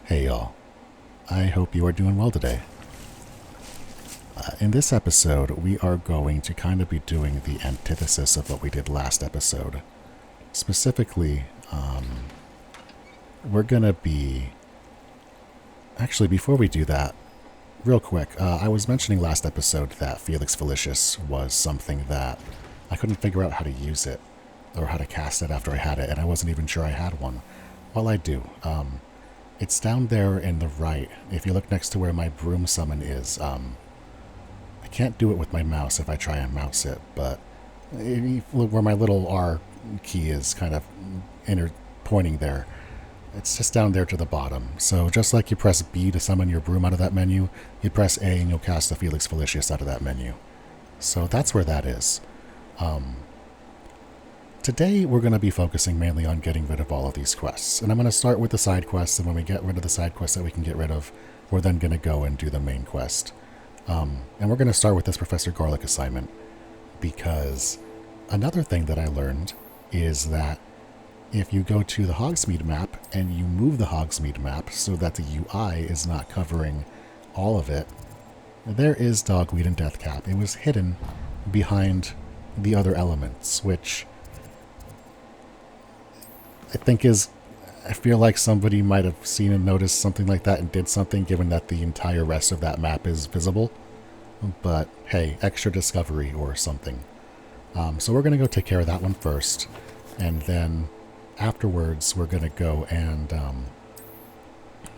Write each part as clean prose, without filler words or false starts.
Hey y'all, I hope you are doing well today. In this episode, we are going to kind of be doing the antithesis of what we did last episode. Specifically, we're going to be... Actually, before we do that, real quick, I was mentioning last episode that Felix Felicius was something that I couldn't figure out how to use it, or how to cast it after I had it, and I wasn't even sure I had one. Well, I do. It's down there in the right. If you look next to where my broom summon is, I can't do it with my mouse if I try and mouse it, but where my little R key is kind of pointing there, it's just down there to the bottom. So just like you press B to summon your broom out of that menu, you press A and you'll cast the Felix Felicius out of that menu. So that's where that is. Today we're going to be focusing mainly on getting rid of all of these quests. And I'm going to start with the side quests, and when we get rid of the side quests that we can get rid of, we're then going to go and do the main quest. And we're going to start with this Professor Garlic assignment, because another thing that I learned is that if you go to the Hogsmeade map and you move the Hogsmeade map so that the UI is not covering all of it, there is Dogweed and Deathcap. It was hidden behind the other elements, which I feel like somebody might have seen and noticed something like that and did something, given that the entire rest of that map is visible. But hey, extra discovery or something. So we're going to go take care of that one first, and then afterwards we're going to go and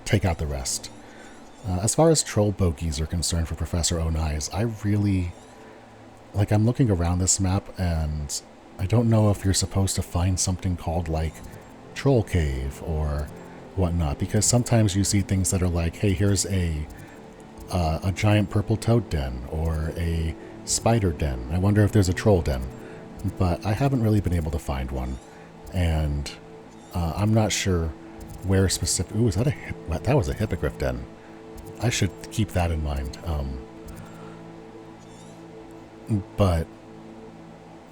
take out the rest. As far as troll bogeys are concerned for Professor Onai's, I really... I'm looking around this map, and I don't know if you're supposed to find something called, Troll Cave or whatnot, because sometimes you see things that are like, hey, here's a giant purple toad den or a spider den. I wonder if there's a troll den, but I haven't really been able to find one, and I'm not sure where specific... Ooh, is that that was a hippogriff den. I should keep that in mind. But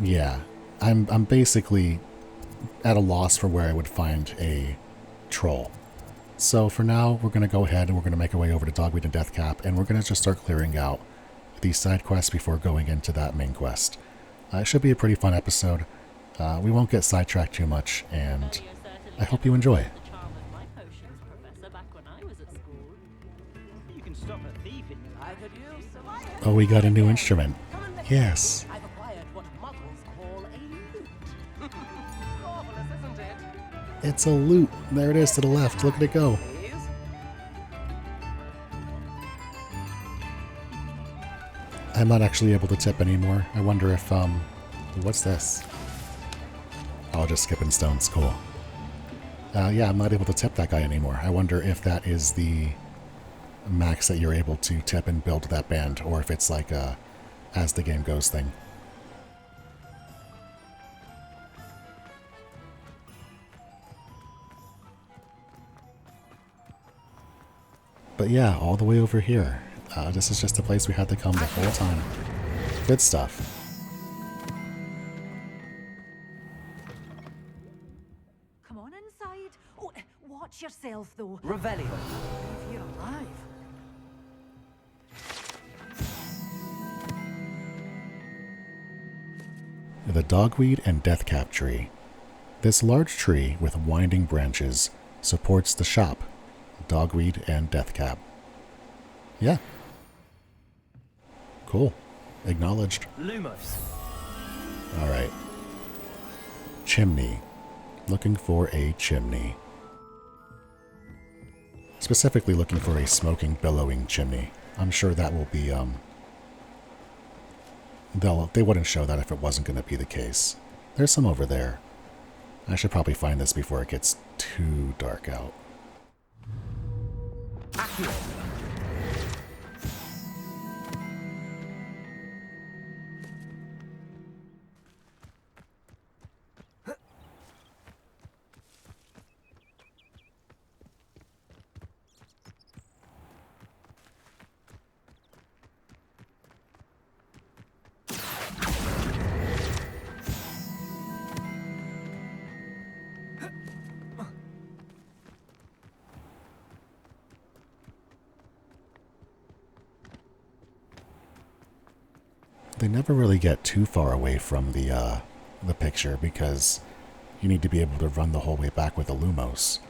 yeah, I'm basically at a loss for where I would find a troll. So for now, we're going to go ahead and we're going to make our way over to Dogweed and Deathcap, and we're going to just start clearing out these side quests before going into that main quest. It should be a pretty fun episode. We won't get sidetracked too much, and I hope you enjoy. Oh, we got a new instrument. Yes. It's a lute. There it is to the left. Look at it go. I'm not actually able to tip anymore. I wonder if, what's this? Oh, just skipping stones. Cool. Yeah, I'm not able to tip that guy anymore. I wonder if that is the max that you're able to tip and build that band, or if it's like a as the game goes thing. But yeah, all the way over here. This is just the place we had to come the whole time. Good stuff. Come on inside. Oh, watch yourself though. Revelio. If you're alive. The Dogweed and Deathcap tree. This large tree with winding branches supports the shop, Dogweed and Deathcap. Yeah. Cool. Acknowledged. Lumos. Alright. Chimney. Looking for a chimney. Specifically looking for a smoking, billowing chimney. I'm sure that will be, they wouldn't show that if it wasn't going to be the case. There's some over there. I should probably find this before it gets too dark out. Accio. They never really get too far away from the picture because you need to be able to run the whole way back with the Lumos.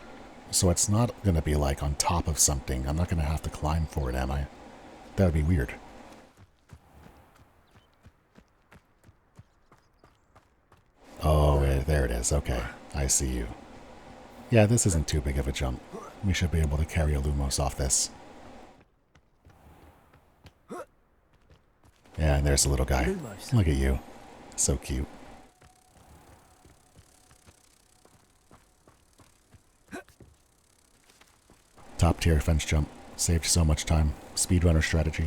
So it's not going to be like on top of something. I'm not going to have to climb for it, am I? That would be weird. Oh, there it is. Okay, I see you. Yeah, this isn't too big of a jump. We should be able to carry a Lumos off this. Yeah, and there's a little guy. Lumos. Look at you. So cute. Top tier fence jump. Saved so much time. Speedrunner strategy.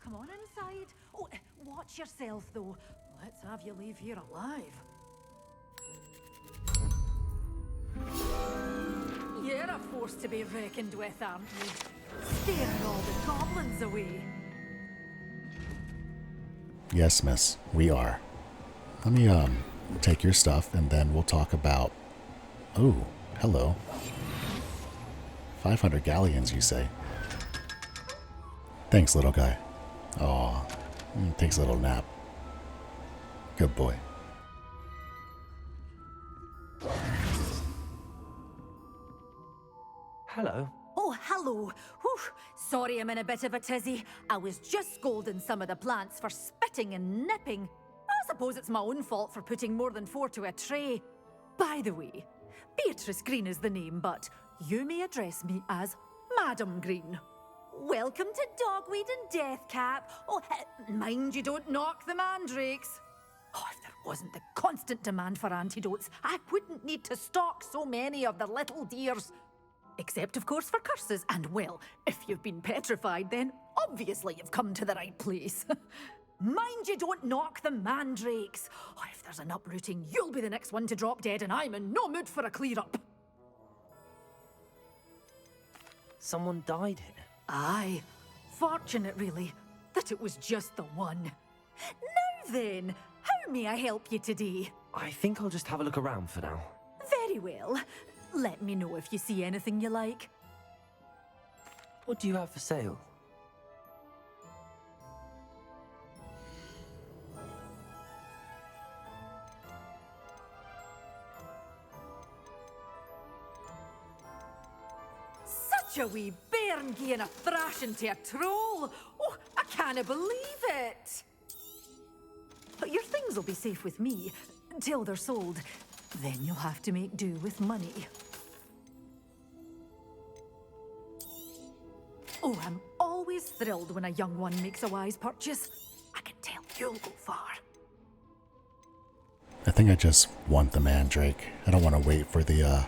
Come on inside. Oh, watch yourself, though. Let's have you leave here alive. You're a force to be reckoned with, aren't you? Scaring all the goblins away. Yes, miss. We are. Let me, take your stuff, and then we'll talk about... Oh, hello. 500 galleons, you say? Thanks, little guy. Aw, takes a little nap. Good boy. Hello. Oh, hello. Whew. Sorry I'm in a bit of a tizzy. I was just scolding some of the plants for spitting and nipping. I suppose it's my own fault for putting more than 4 to a tray. By the way, Beatrice Green is the name, but you may address me as Madam Green. Welcome to Dogweed and Deathcap. Oh, mind you don't knock the mandrakes. Oh, if there wasn't the constant demand for antidotes, I wouldn't need to stock so many of the little dears. Except, of course, for curses. And, well, if you've been petrified, then obviously you've come to the right place. Mind you don't knock the mandrakes. Oh, if there's an uprooting, you'll be the next one to drop dead, and I'm in no mood for a clear-up. Someone died here. Aye. Fortunate, really, that it was just the one. Now then, how may I help you today? I think I'll just have a look around for now. Very well. Let me know if you see anything you like. What do you have for sale? Such a wee bairn gieing a thrashing to a troll. Oh, I can't believe it. But your things will be safe with me till they're sold. Then you'll have to make do with money. Oh, I'm always thrilled when a young one makes a wise purchase. I can tell you'll go far. I think I just want the mandrake. I don't want to wait for the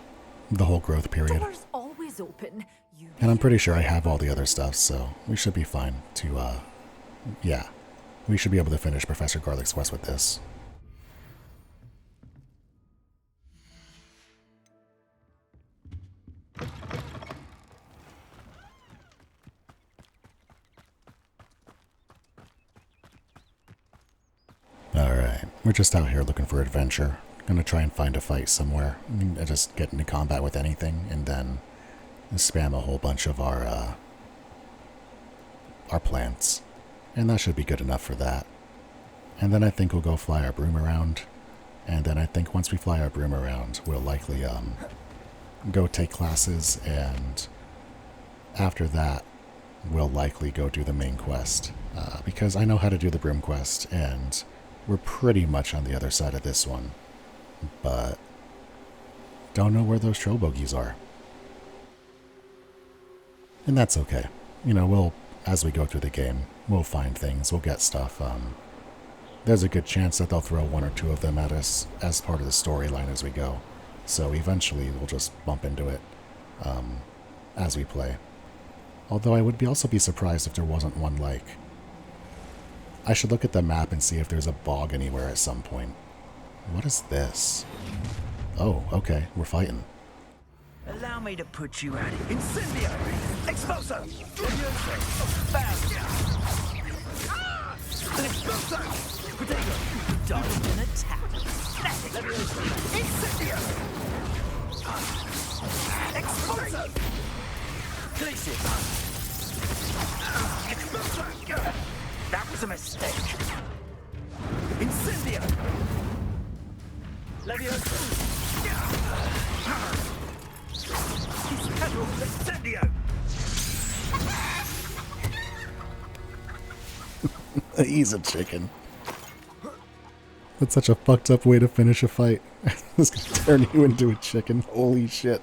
whole growth period. Doors always open. And I'm pretty sure I have all the other stuff, so we should be fine to, yeah. We should be able to finish Professor Garlic's quest with this. Alright, we're just out here looking for adventure. Gonna try and find a fight somewhere. Just get into combat with anything, and then spam a whole bunch of our plants. And that should be good enough for that. And then I think we'll go fly our broom around. And then I think once we fly our broom around, we'll likely go take classes, and after that, we'll likely go do the main quest. Because I know how to do the broom quest, and we're pretty much on the other side of this one. But don't know where those troll bogies are. And that's okay. You know, as we go through the game, we'll find things, we'll get stuff. There's a good chance that they'll throw 1 or 2 of them at us as part of the storyline as we go. So eventually we'll just bump into it as we play. Although I would also be surprised if there wasn't one like... I should look at the map and see if there's a bog anywhere at some point. What is this? Oh, okay, we're fighting. Allow me to put you at it. Incendio! Expulso! Fast! An expulso! Potato! Double an attack! Incendio! Expulso! Glacier! Expulso! was a mistake. Incendio! Levioso! Pedal Incendio! He's a chicken. That's such a fucked up way to finish a fight. This could turn you into a chicken. Holy shit.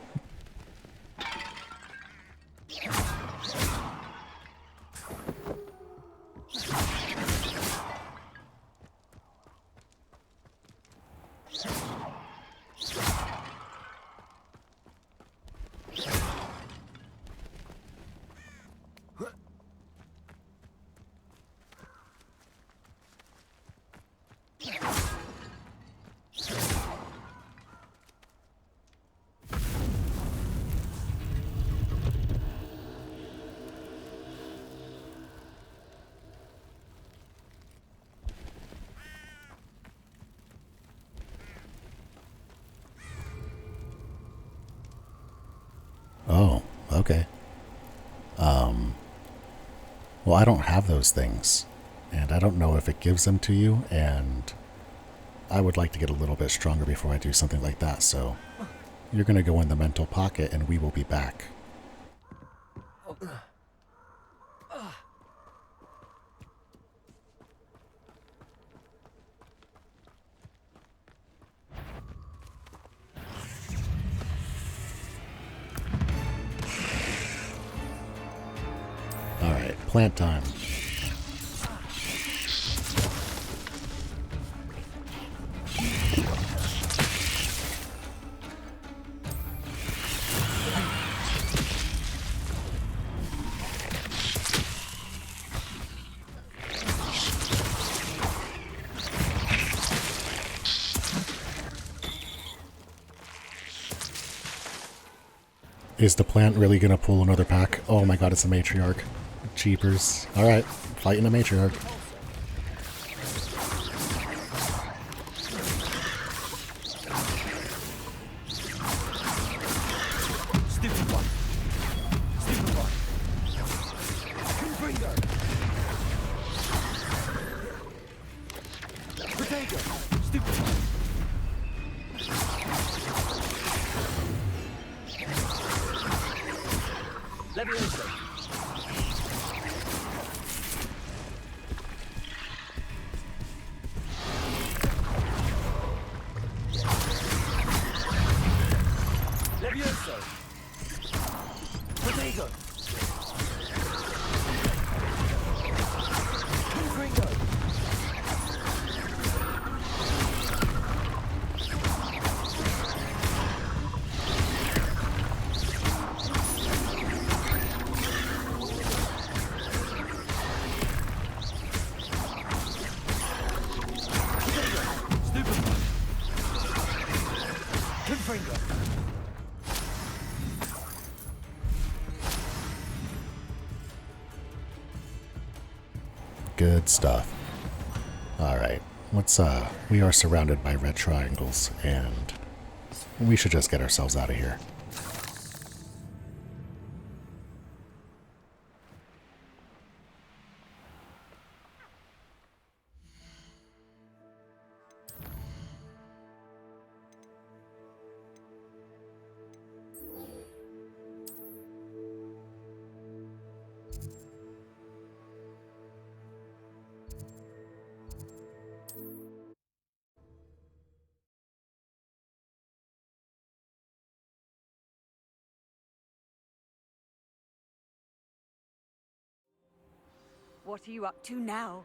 Oh, okay. Well, I don't have those things, and I don't know if it gives them to you, and I would like to get a little bit stronger before I do something like that, so you're going to go in the mental pocket, and we will be back. Alright, plant time. Is the plant really going to pull another pack? Oh my god, it's a matriarch. Cheapers. Alright, fighting a matriarch. Stupid one. Stupid one. Confringo. Potato. Stupid one. Levioso. Levioso. Potato. Confringo. Stupid one. Confringo. Good stuff. Alright, we are surrounded by red triangles, and we should just get ourselves out of here. What are you up to now?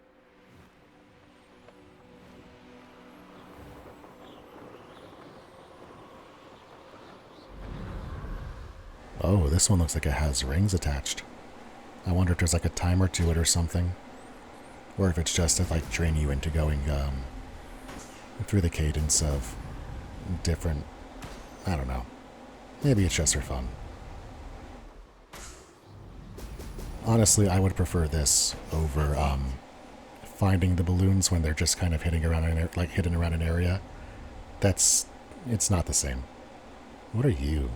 Oh, this one looks like it has rings attached. I wonder if there's like a timer to it or something. Or if it's just to like train you into going through the cadence of different, I don't know. Maybe it's just for fun. Honestly, I would prefer this over finding the balloons when they're just kind of hidden around an area. It's not the same. What are you?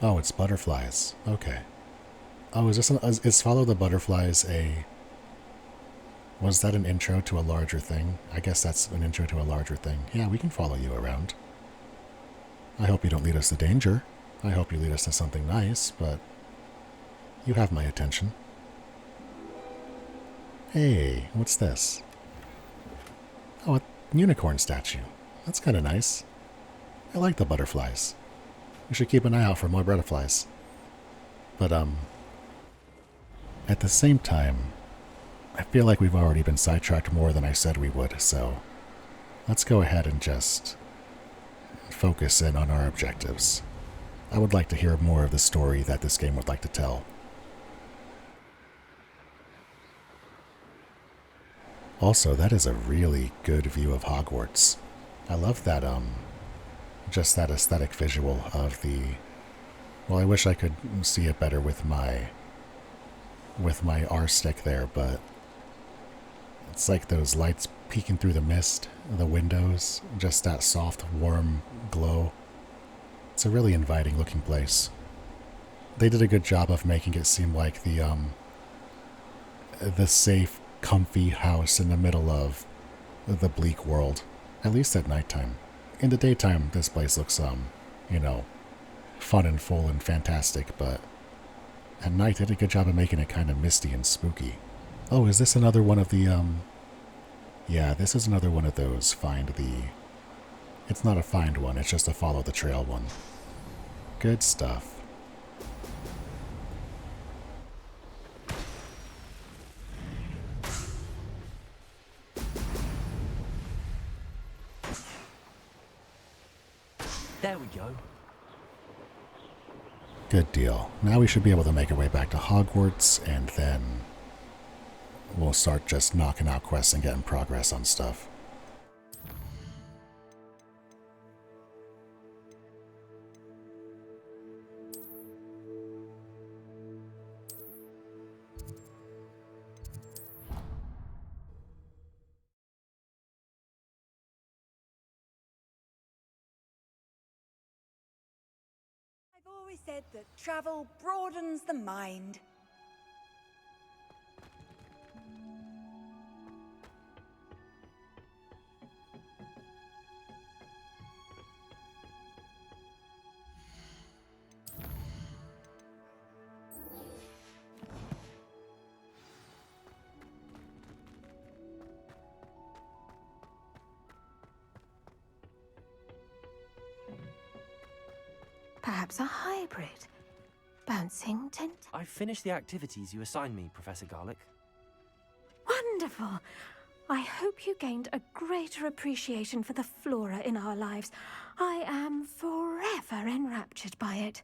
Oh, it's butterflies. Okay. Oh, is Follow the Butterflies a... Was that an intro to a larger thing? I guess that's an intro to a larger thing. Yeah, we can follow you around. I hope you don't lead us to danger. I hope you lead us to something nice, but you have my attention. Hey, what's this? Oh, a unicorn statue. That's kind of nice. I like the butterflies. We should keep an eye out for more butterflies. But, at the same time, I feel like we've already been sidetracked more than I said we would, so let's go ahead and just focus in on our objectives. I would like to hear more of the story that this game would like to tell. Also, that is a really good view of Hogwarts. I love that, just that aesthetic visual of the... Well, I wish I could see it better with my R stick there, but it's like those lights peeking through the mist, the windows, just that soft, warm glow. It's a really inviting looking place. They did a good job of making it seem like the safe, comfy house in the middle of the bleak world, at least at nighttime. In the daytime, this place looks, you know, fun and full and fantastic, but at night they did a good job of making it kind of misty and spooky. Oh, is this another one of the, Yeah, this is another one of those find the... It's not a find one, it's just a follow the trail one. Good stuff. There we go. Good deal. Now we should be able to make our way back to Hogwarts, and then we'll start just knocking out quests and getting progress on stuff. I've always said that travel broadens the mind. Perhaps a hybrid. Bouncing tent? I finished the activities you assigned me, Professor Garlick. Wonderful! I hope you gained a greater appreciation for the flora in our lives. I am forever enraptured by it.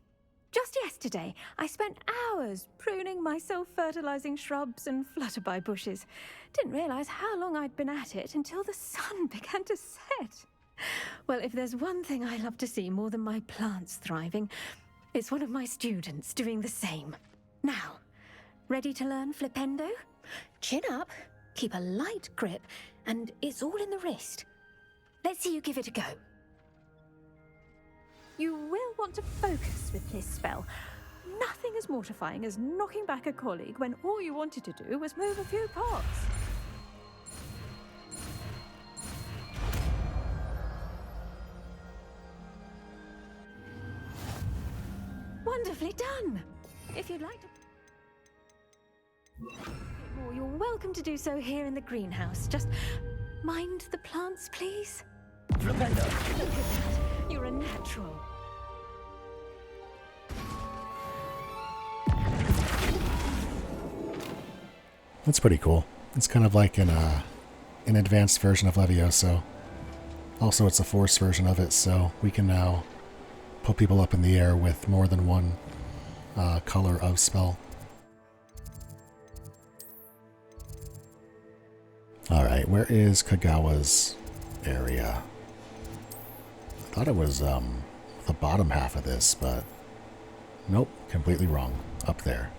Just yesterday, I spent hours pruning my self-fertilizing shrubs and flutterby bushes. Didn't realize how long I'd been at it until the sun began to set. Well, if there's one thing I love to see more than my plants thriving, it's one of my students doing the same. Now, ready to learn Flipendo? Chin up, keep a light grip, and it's all in the wrist. Let's see you give it a go. You will want to focus with this spell. Nothing as mortifying as knocking back a colleague when all you wanted to do was move a few pots. Wonderfully done! If you'd like to... more, you're welcome to do so here in the greenhouse. Just mind the plants, please. Flipendo! Look at that! You're a natural. That's pretty cool. It's kind of like an advanced version of Levioso. Also, it's a force version of it, so we can now put people up in the air with more than one color of spell. Alright, where is Kagawa's area? I thought it was the bottom half of this, but nope, completely wrong. Up there.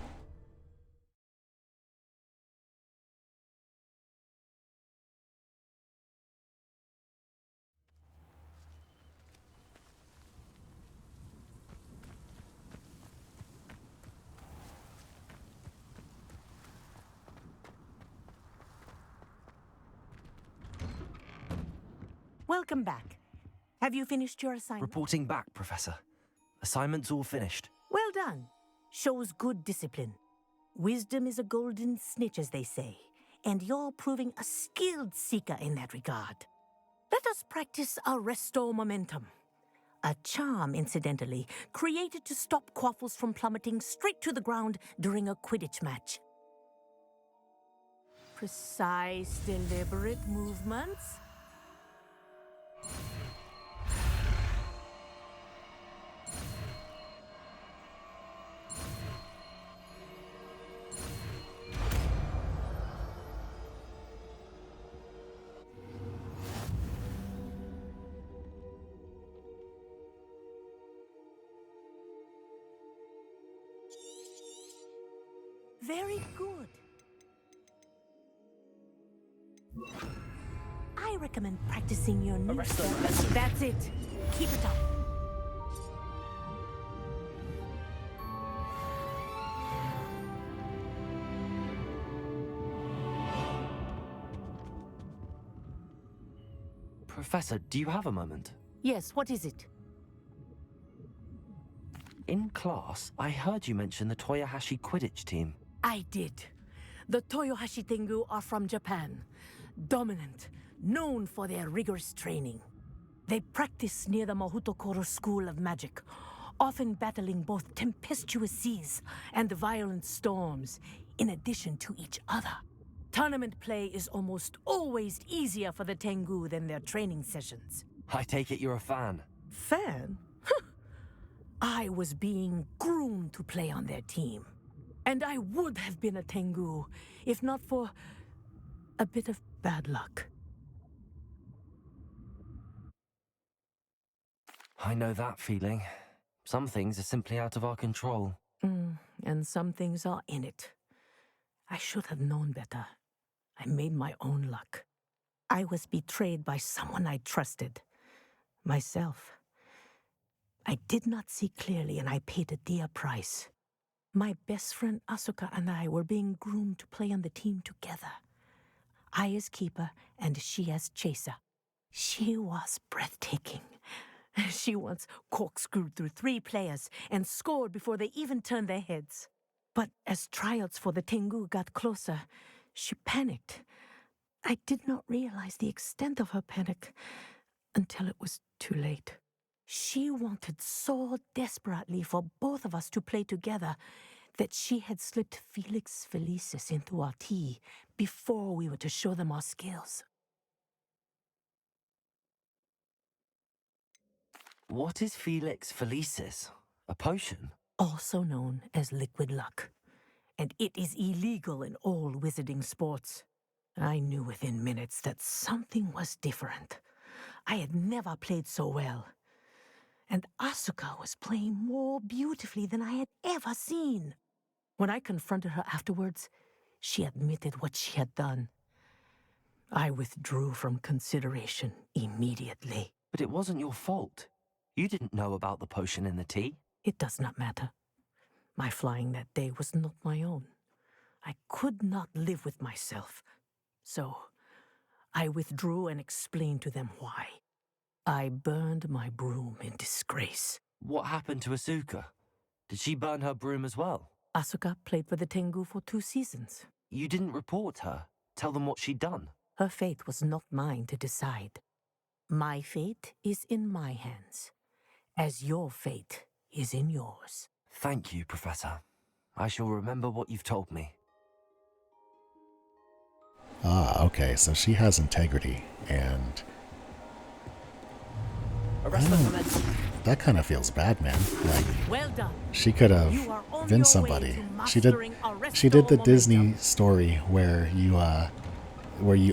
Welcome back. Have you finished your assignment? Reporting back, Professor. Assignment's all finished. Well done. Shows good discipline. Wisdom is a golden snitch, as they say, and you're proving a skilled seeker in that regard. Let us practice our restore momentum. A charm, incidentally, created to stop quaffles from plummeting straight to the ground during a Quidditch match. Precise, deliberate movements. Very good. I recommend practicing your new step. That's it. Keep it up. Professor, do you have a moment? Yes, what is it? In class, I heard you mention the Toyohashi Quidditch team. I did. The Toyohashi Tengu are from Japan. Dominant, known for their rigorous training. They practice near the Mahutokoro School of Magic, often battling both tempestuous seas and violent storms, in addition to each other. Tournament play is almost always easier for the Tengu than their training sessions. I take it you're a fan. Fan? I was being groomed to play on their team. And I would have been a Tengu, if not for a bit of bad luck. I know that feeling. Some things are simply out of our control. And some things are in it. I should have known better. I made my own luck. I was betrayed by someone I trusted. Myself. I did not see clearly, and I paid a dear price. My best friend Asuka and I were being groomed to play on the team together. I as keeper, and she as chaser. She was breathtaking. She once corkscrewed through 3 players and scored before they even turned their heads. But as tryouts for the Tengu got closer, she panicked. I did not realize the extent of her panic until it was too late. She wanted so desperately for both of us to play together that she had slipped Felix Felicis into our tea before we were to show them our skills. What is Felix Felicis? A potion? Also known as liquid luck. And it is illegal in all wizarding sports. I knew within minutes that something was different. I had never played so well. And Asuka was playing more beautifully than I had ever seen. When I confronted her afterwards, she admitted what she had done. I withdrew from consideration immediately. But it wasn't your fault. You didn't know about the potion in the tea. It does not matter. My flying that day was not my own. I could not live with myself. So, I withdrew and explained to them why. I burned my broom in disgrace. What happened to Asuka? Did she burn her broom as well? Asuka played for the Tengu for 2 seasons. You didn't report her? Tell them what she'd done? Her fate was not mine to decide. My fate is in my hands, as your fate is in yours. Thank you, Professor. I shall remember what you've told me. Ah, okay, so she has integrity, and that kind of feels bad, man. Like, well done. she could have been somebody. She did the Disney story where you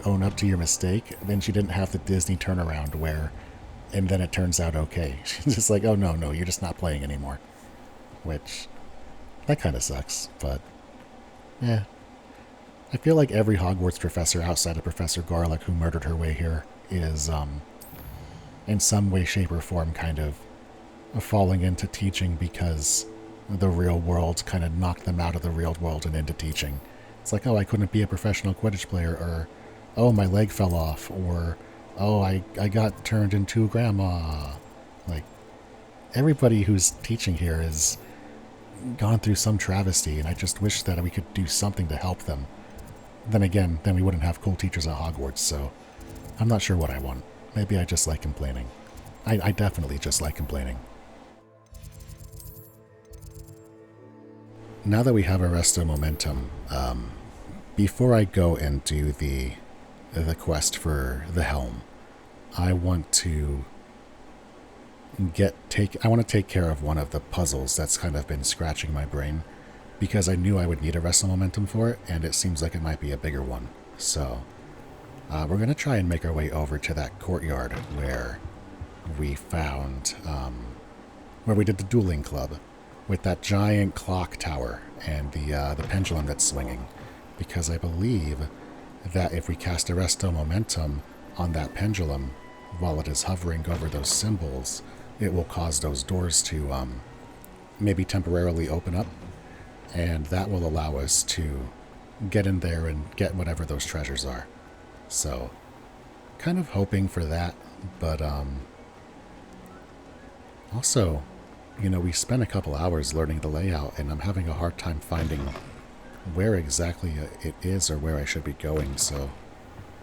own up to your mistake. Then she didn't have the Disney turnaround and then it turns out okay. She's just like, oh no, you're just not playing anymore. Which, that kind of sucks, but yeah. I feel like every Hogwarts professor outside of Professor Garlick who murdered her way here is, in some way, shape, or form kind of falling into teaching because the real world kind of knocked them out of the real world and into teaching. It's like, oh, I couldn't be a professional Quidditch player, or, oh, my leg fell off, or, oh, I got turned into grandma. Like, everybody who's teaching here has gone through some travesty, and I just wish that we could do something to help them. Then again, then we wouldn't have cool teachers at Hogwarts, so I'm not sure what I want. Maybe I just like complaining. I definitely just like complaining. Now that we have Arresto Momentum, before I go and do the quest for the helm, I want to take care of one of the puzzles that's kind of been scratching my brain, because I knew I would need Arresto Momentum for it, and it seems like it might be a bigger one. So we're going to try and make our way over to that courtyard where we found, where we did the dueling club, with that giant clock tower and the pendulum that's swinging, because I believe that if we cast Arresto Momentum on that pendulum while it is hovering over those symbols, it will cause those doors to maybe temporarily open up, and that will allow us to get in there and get whatever those treasures are. So, kind of hoping for that, but also, you know, we spent a couple hours learning the layout, and I'm having a hard time finding where exactly it is or where I should be going, so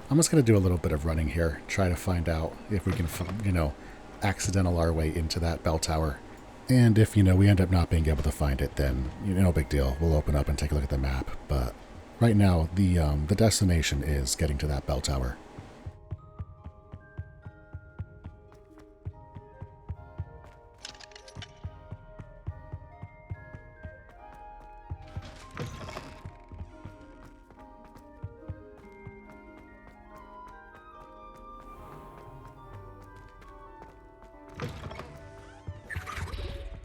I'm just going to do a little bit of running here, try to find out if we can, you know, accidental our way into that bell tower. And if, you know, we end up not being able to find it, then, you know, no big deal. We'll open up and take a look at the map. But right now, the destination is getting to that bell tower.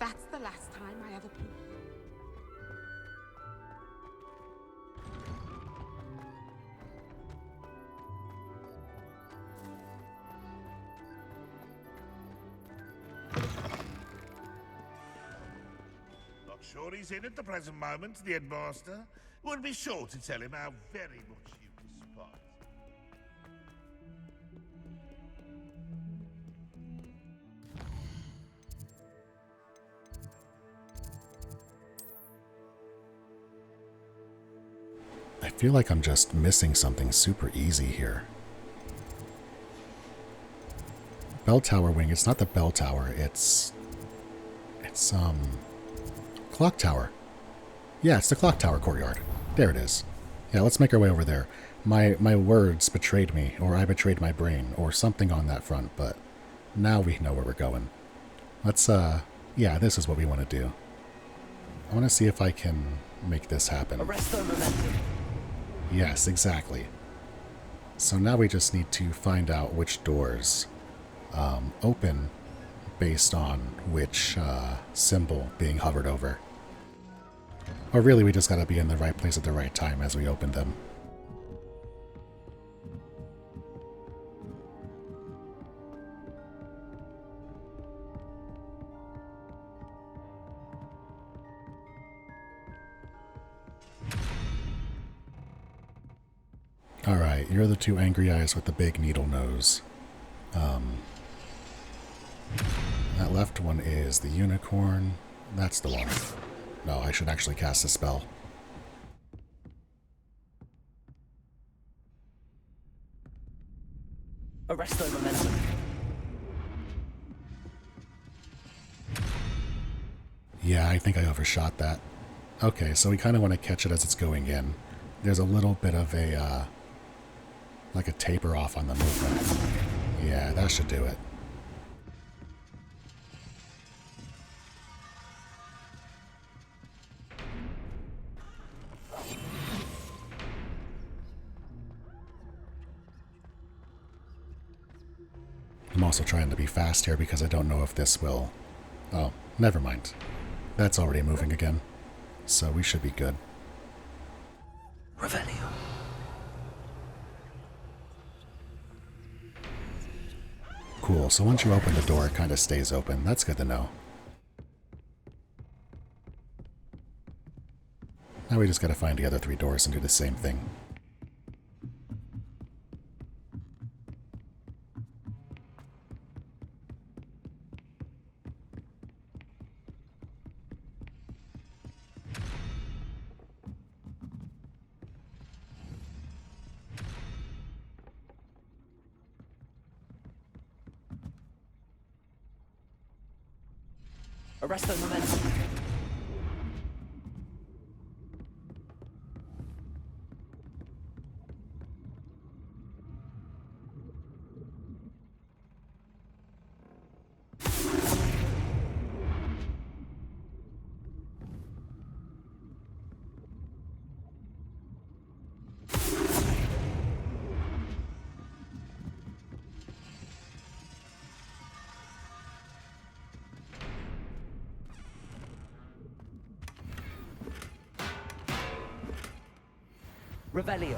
That's the last time I ever put. Not sure he's in at the present moment, the headmaster. We'll be sure to tell him how very much you despise. I feel like I'm just missing something super easy here. Bell tower wing. It's not the bell tower. It's clock tower. Yeah, it's the clock tower courtyard. There it is. Yeah, let's make our way over there. My words betrayed me, or I betrayed my brain, or something on that front, but now we know where we're going. Let's, yeah, this is what we want to do. I want to see if I can make this happen. Arresto Momentum. Yes, exactly. So now we just need to find out which doors open based on which symbol being hovered over. Or really, we just gotta be in the right place at the right time as we open them. Alright, you're the two angry eyes with the big needle nose. That left one is the unicorn. That's the one. No, I should actually cast a spell. Arresto Momentum. Yeah, I think I overshot that. Okay, so we kind of want to catch it as it's going in. There's a little bit of a, like a taper off on the movement. Yeah, that should do it. I'm also trying to be fast here because I don't know if this will... Oh, never mind. That's already moving again. So we should be good. Revelio. Cool, so once you open the door, it kind of stays open. That's good to know. Now we just gotta find the other three doors and do the same thing. Arresto momentum. Revelio.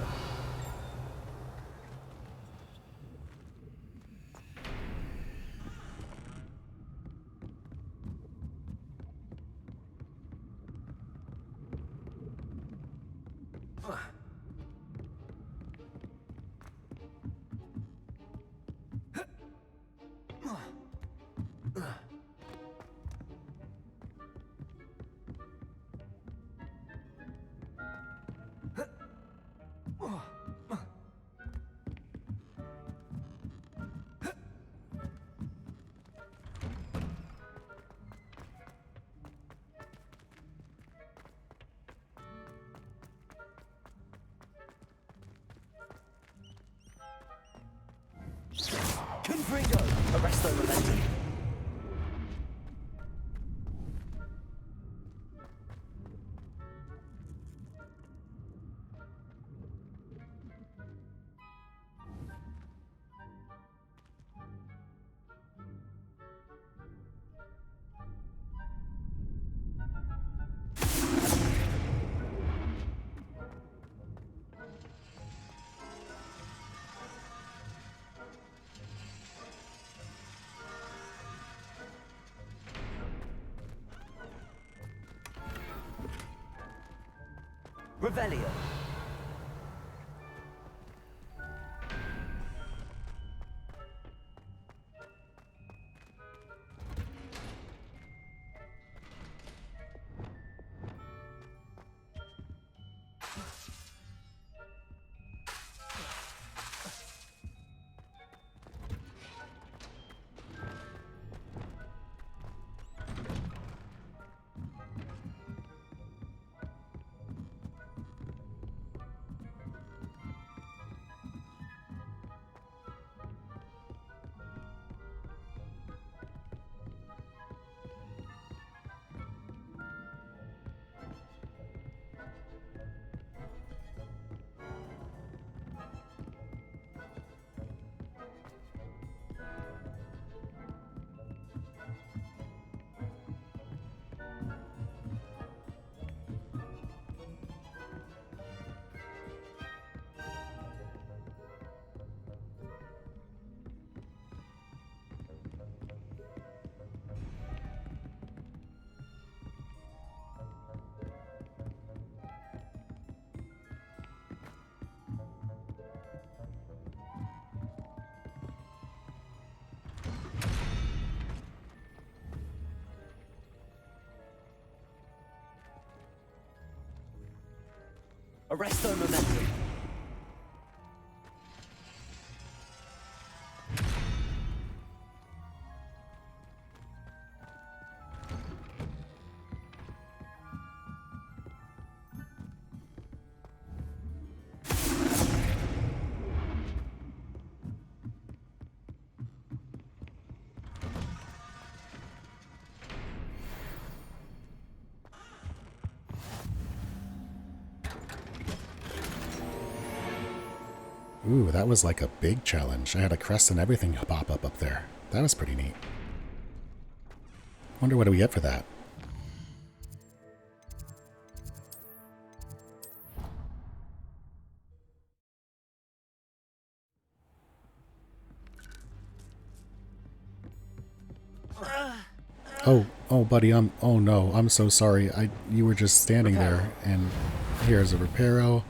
Confringo. Arresto momentum. Revelio. Arresto momentum. Ooh, that was like a big challenge. I had a crest and everything pop up there. That was pretty neat. Wonder what do we get for that? Oh, buddy, oh no, I'm so sorry. You were just standing there, and here's a reparo.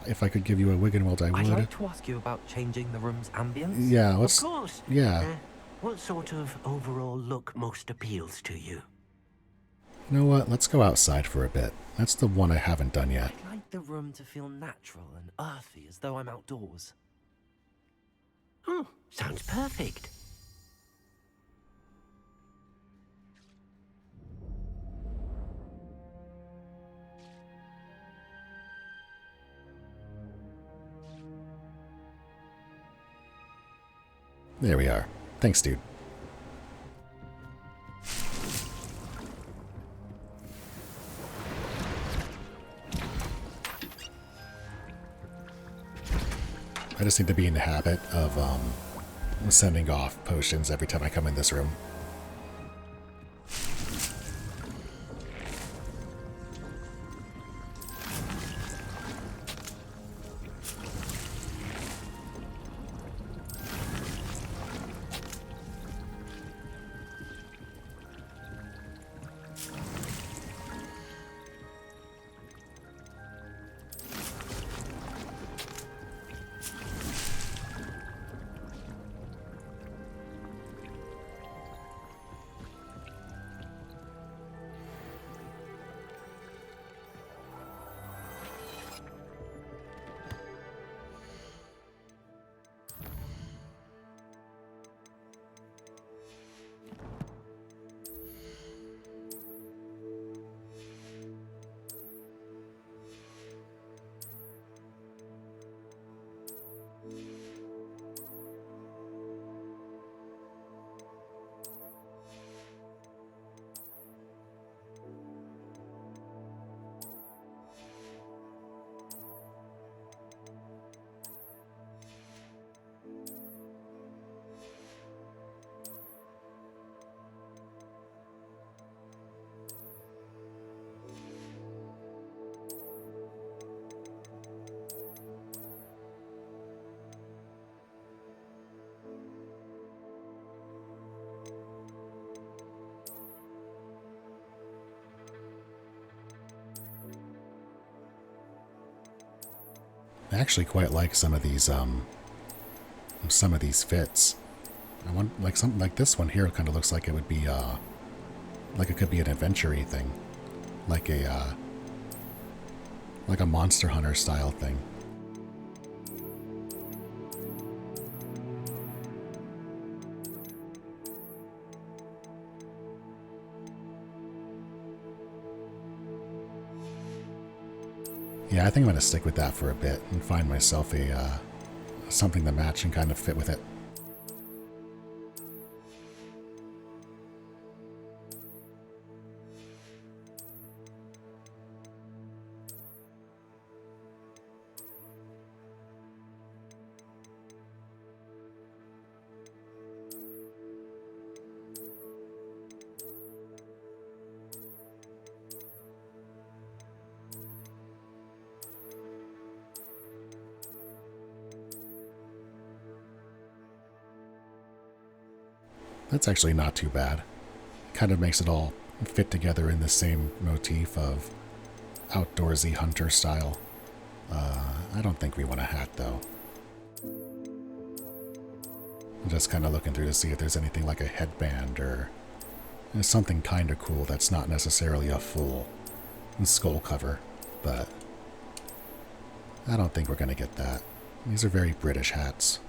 If I could give you a Wiggenweld, I would. I'd like to ask you about changing the room's ambience. Yeah, let's... Of course. Yeah. What sort of overall look most appeals to you? You know what? Let's go outside for a bit. That's the one I haven't done yet. I'd like the room to feel natural and earthy, as though I'm outdoors. Oh, sounds perfect. There we are. Thanks, dude. I just need to be in the habit of sending off potions every time I come in this room. I actually quite like some of these fits. I want like something like this one here kind of looks like it would be like it could be an adventure-y thing. Like a Monster Hunter style thing. Yeah, I think I'm going to stick with that for a bit and find myself a something to match and kind of fit with it. That's actually not too bad. Kind of makes it all fit together in the same motif of outdoorsy hunter style. I don't think we want a hat though. I'm just kind of looking through to see if there's anything like a headband or something kind of cool that's not necessarily a full skull cover, but I don't think we're going to get that. These are very British hats.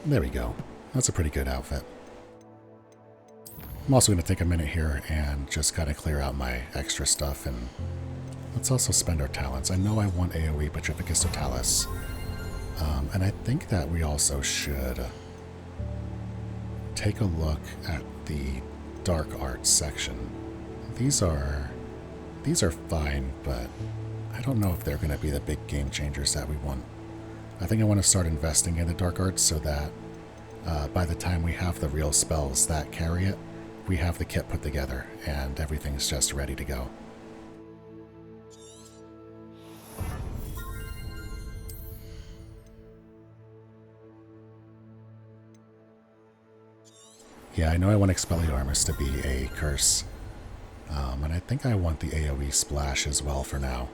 There we go. That's a pretty good outfit. I'm also going to take a minute here and just kind of clear out my extra stuff, and let's also spend our talents. I know I want AoE Petrificus Totalis, and I think that we also should take a look at the dark arts section. These are fine, but I don't know if they're going to be the big game changers that we want. I think I want to start investing in the dark arts so that by the time we have the real spells that carry it, we have the kit put together and everything's just ready to go. Yeah, I know I want Expelliarmus to be a curse, and I think I want the AoE splash as well for now.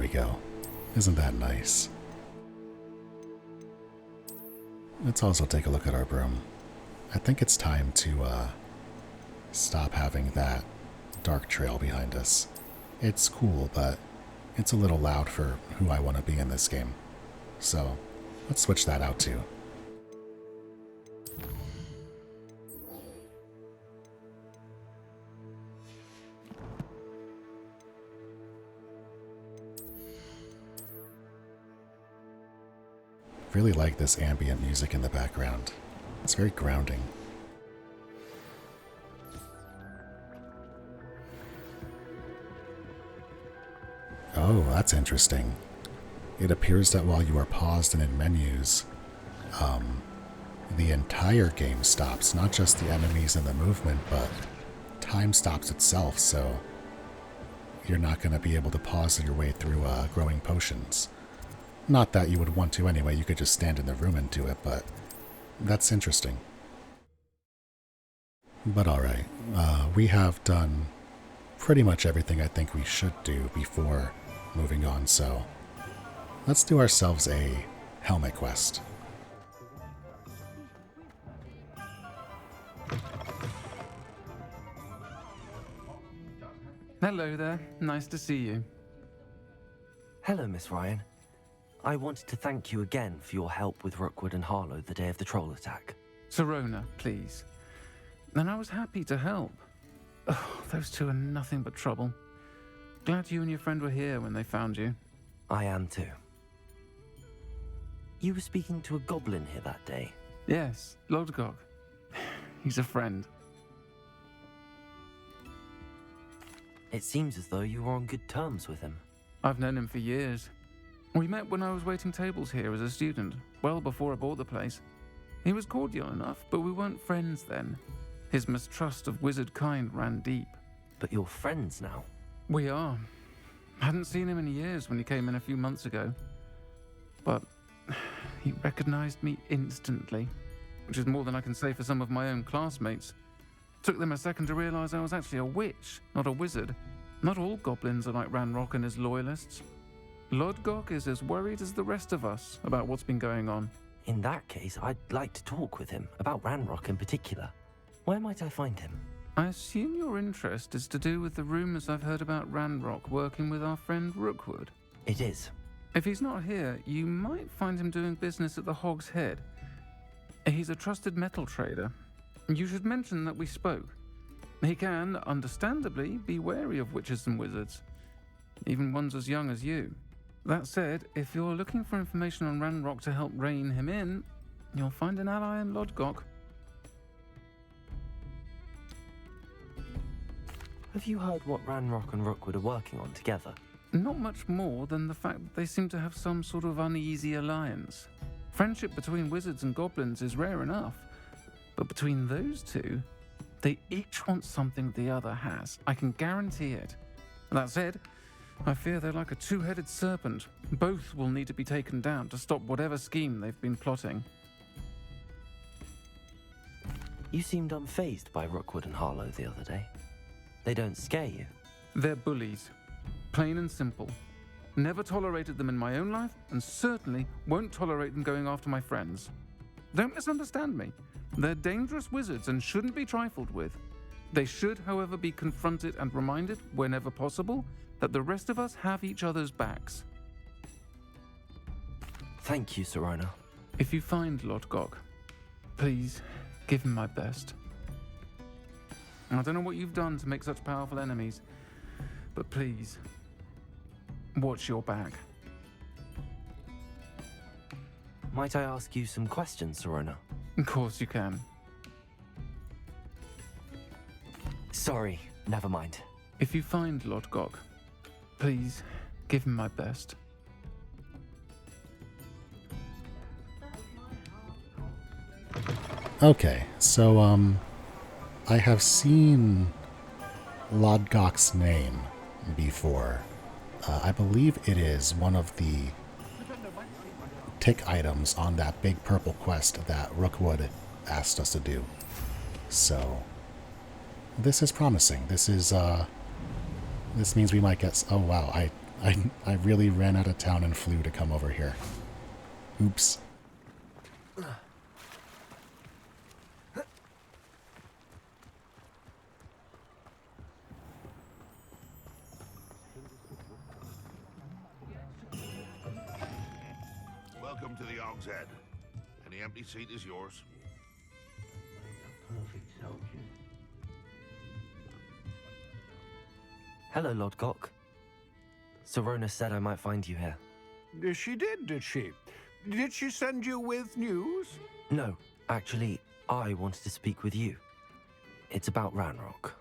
we go. Isn't that nice? Let's also take a look at our broom. I think it's time to stop having that dark trail behind us. It's cool, but it's a little loud for who I want to be in this game. So let's switch that out too. Really like this ambient music in the background. It's very grounding. Oh, that's interesting. It appears that while you are paused and in menus, the entire game stops, not just the enemies and the movement, but time stops itself, so you're not going to be able to pause your way through growing potions. Not that you would want to anyway, you could just stand in the room and do it, but that's interesting. But alright, we have done pretty much everything I think we should do before moving on, so let's do ourselves a helmet quest. Hello there, nice to see you. Hello, Miss Ryan. I wanted to thank you again for your help with Rookwood and Harlow the day of the troll attack. Sirona, please. And I was happy to help. Oh, those two are nothing but trouble. Glad you and your friend were here when they found you. I am too. You were speaking to a goblin here that day? Yes, Lodgok. He's a friend. It seems as though you were on good terms with him. I've known him for years. We met when I was waiting tables here as a student, well before I bought the place. He was cordial enough, but we weren't friends then. His mistrust of wizard kind ran deep. But you're friends now? We are. Hadn't seen him in years when he came in a few months ago. But he recognized me instantly, which is more than I can say for some of my own classmates. Took them a second to realize I was actually a witch, not a wizard. Not all goblins are like Ranrock and his loyalists. Lodgok is as worried as the rest of us about what's been going on. In that case, I'd like to talk with him, about Ranrock in particular. Where might I find him? I assume your interest is to do with the rumors I've heard about Ranrock working with our friend Rookwood. It is. If he's not here, you might find him doing business at the Hog's Head. He's a trusted metal trader. You should mention that we spoke. He can, understandably, be wary of witches and wizards, even ones as young as you. That said, if you're looking for information on Ranrock to help rein him in, you'll find an ally in Lodgok. Have you heard what Ranrock and Rookwood are working on together? Not much more than the fact that they seem to have some sort of uneasy alliance. Friendship between wizards and goblins is rare enough, but between those two, they each want something the other has. I can guarantee it. That said, I fear they're like a two-headed serpent. Both will need to be taken down to stop whatever scheme they've been plotting. You seemed unfazed by Rookwood and Harlow the other day. They don't scare you? They're bullies. Plain and simple. Never tolerated them in my own life, and certainly won't tolerate them going after my friends. Don't misunderstand me. They're dangerous wizards and shouldn't be trifled with. They should, however, be confronted and reminded, whenever possible, that the rest of us have each other's backs. Thank you, Sirona. If you find Lodgok, please give him my best. I don't know what you've done to make such powerful enemies, but please, watch your back. Might I ask you some questions, Sirona? Of course you can. Sorry, never mind. If you find Lodgok, please give him my best. Okay, so, I have seen Lodgok's name before. I believe it is one of the tick items on that big purple quest that Rookwood asked us to do. So, this is promising. This is, this means we might get... Oh, wow, I I really ran out of town and flew to come over here. Oops. Welcome to the Og's Head. Any empty seat is yours. Hello, Lodgok. Serona said I might find you here. She did she? Did she send you with news? No, actually, I wanted to speak with you. It's about Ranrock.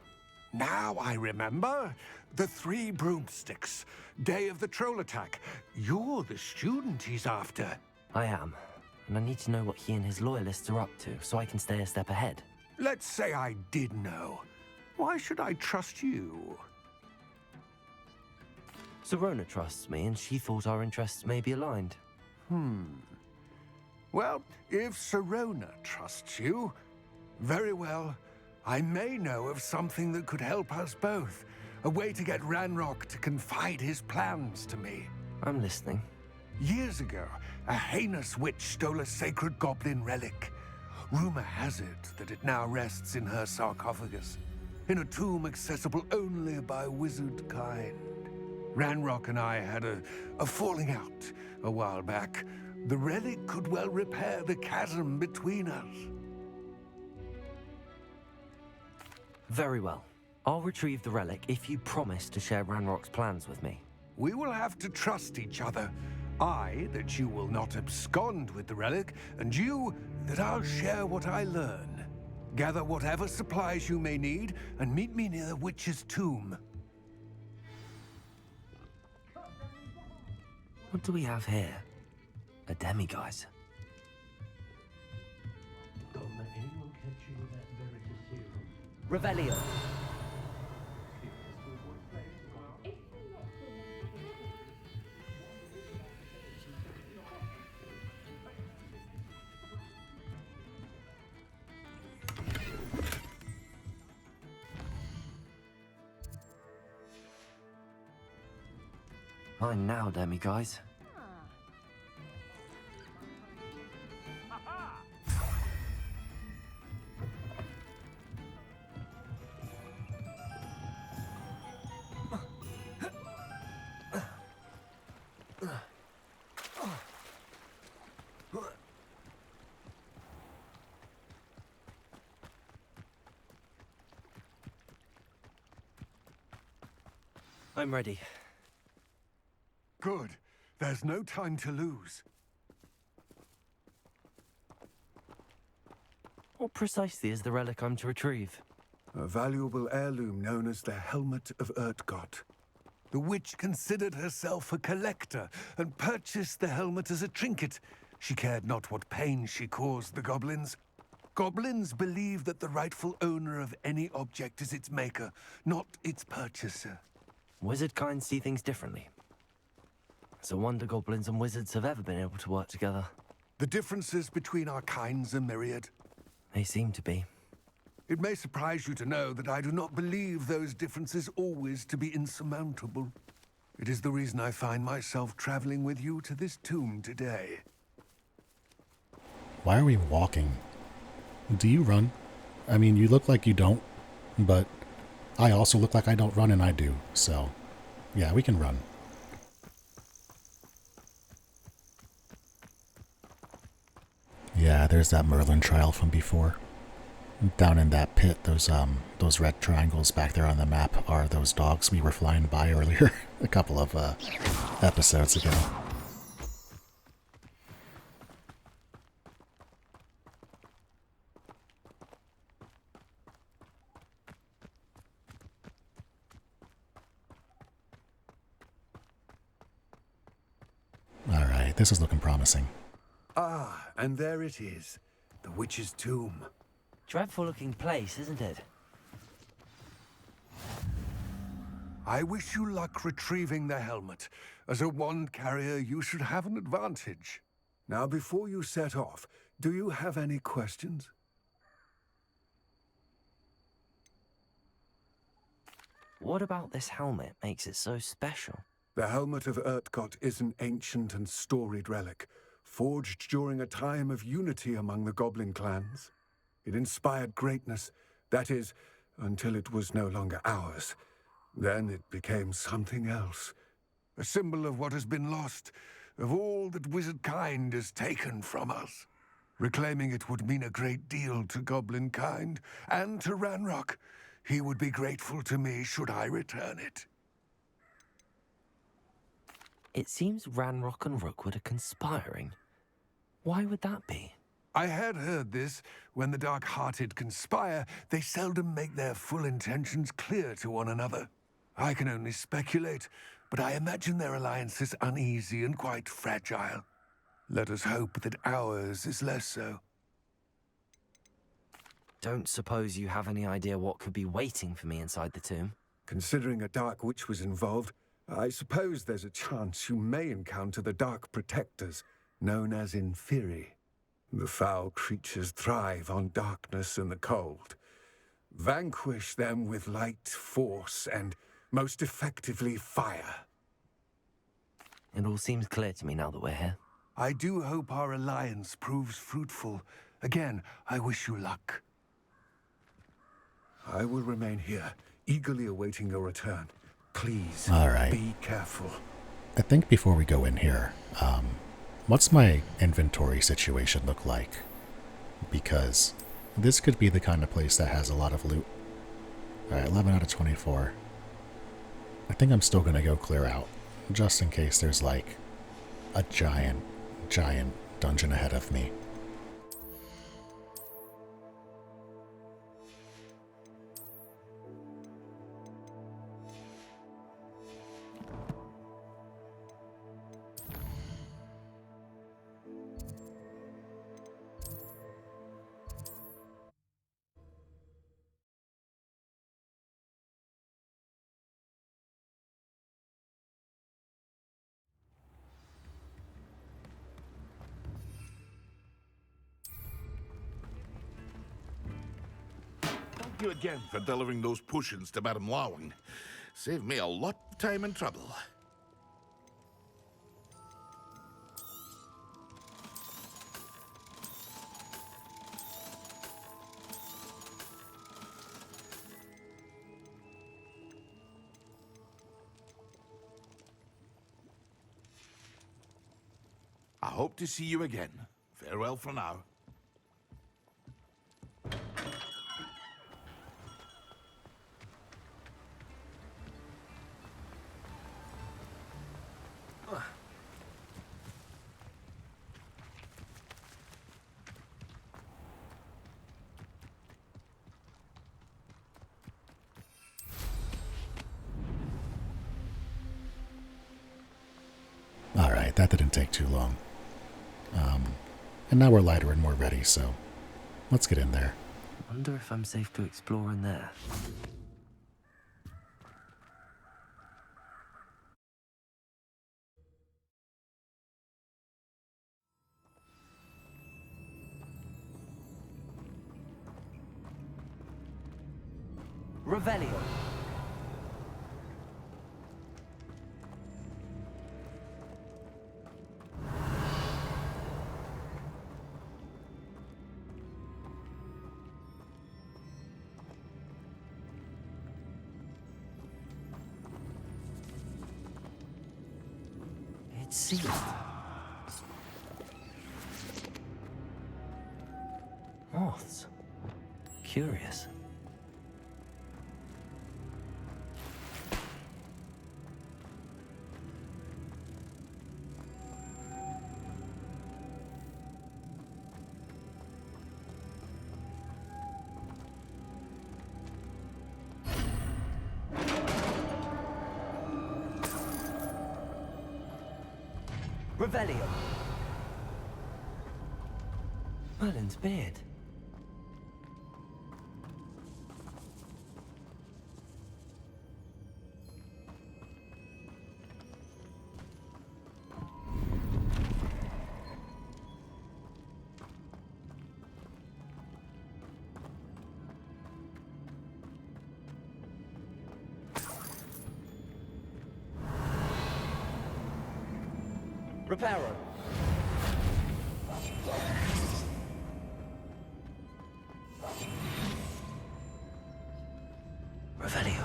Now I remember. The 3 broomsticks. Day of the troll attack. You're the student he's after. I am, and I need to know what he and his loyalists are up to so I can stay a step ahead. Let's say I did know. Why should I trust you? Serona trusts me, and she thought our interests may be aligned. Well, if Serona trusts you, very well. I may know of something that could help us both. A way to get Ranrock to confide his plans to me. I'm listening. Years ago, a heinous witch stole a sacred goblin relic. Rumor has it that it now rests in her sarcophagus, in a tomb accessible only by wizard kind. Ranrock and I had a falling out a while back. The relic could well repair the chasm between us. Very well. I'll retrieve the relic if you promise to share Ranrock's plans with me. We will have to trust each other. I, that you will not abscond with the relic, and you, that I'll share what I learn. Gather whatever supplies you may need, and meet me near the witch's tomb. What do we have here? A demiguise. Don't let anyone catch you with that Veritas serum. Revelio. Fine now, demiguise. I'm ready. Good. There's no time to lose. What precisely is the relic I'm to retrieve? A valuable heirloom known as the Helmet of Urtgott. The witch considered herself a collector and purchased the helmet as a trinket. She cared not what pain she caused the goblins. Goblins believe that the rightful owner of any object is its maker, not its purchaser. Wizard kind see things differently. It's a wonder goblins and wizards have ever been able to work together. The differences between our kinds are myriad. They seem to be. It may surprise you to know that I do not believe those differences always to be insurmountable. It is the reason I find myself traveling with you to this tomb today. Why are we walking? Do you run? I mean, you look like you don't, but I also look like I don't run and I do, so yeah, we can run. Yeah, there's that Merlin trial from before. Down in that pit, those red triangles back there on the map are those dogs we were flying by earlier, a couple of episodes ago. Alright, this is looking promising. Ah, and there it is. The witch's tomb. Dreadful looking place, isn't it? I wish you luck retrieving the helmet. As a wand carrier, you should have an advantage. Now, before you set off, do you have any questions? What about this helmet makes it so special? The helmet of Urtkot is an ancient and storied relic, forged during a time of unity among the goblin clans. It inspired greatness, that is, until it was no longer ours. Then it became something else. A symbol of what has been lost, of all that wizard kind has taken from us. Reclaiming it would mean a great deal to goblin kind, and to Ranrock. He would be grateful to me should I return it. It seems Ranrock and Rookwood are conspiring. Why would that be? I had heard this. When the dark-hearted conspire, they seldom make their full intentions clear to one another. I can only speculate, but I imagine their alliance is uneasy and quite fragile. Let us hope that ours is less so. Don't suppose you have any idea what could be waiting for me inside the tomb? Considering a Dark Witch was involved, I suppose there's a chance you may encounter the Dark Protectors, known as Inferi. The foul creatures thrive on darkness and the cold. Vanquish them with light, force, and most effectively fire. It all seems clear to me now that we're here. I do hope our alliance proves fruitful. Again, I wish you luck. I will remain here, eagerly awaiting your return. Please, all right. Be careful. I think before we go in here, what's my inventory situation look like? Because this could be the kind of place that has a lot of loot. Alright, 11 out of 24. I think I'm still going to go clear out, just in case there's like a giant dungeon ahead of me. You again for delivering those potions to Madame Lawing. Saved me a lot of time and trouble. I hope to see you again. Farewell for now. Alright, that didn't take too long. And now we're lighter and more ready, so let's get in there. Wonder if I'm safe to explore in there. Revelio. It's sealed. Moths. Curious. Revelio. Merlin's beard. Reparo. Revelio.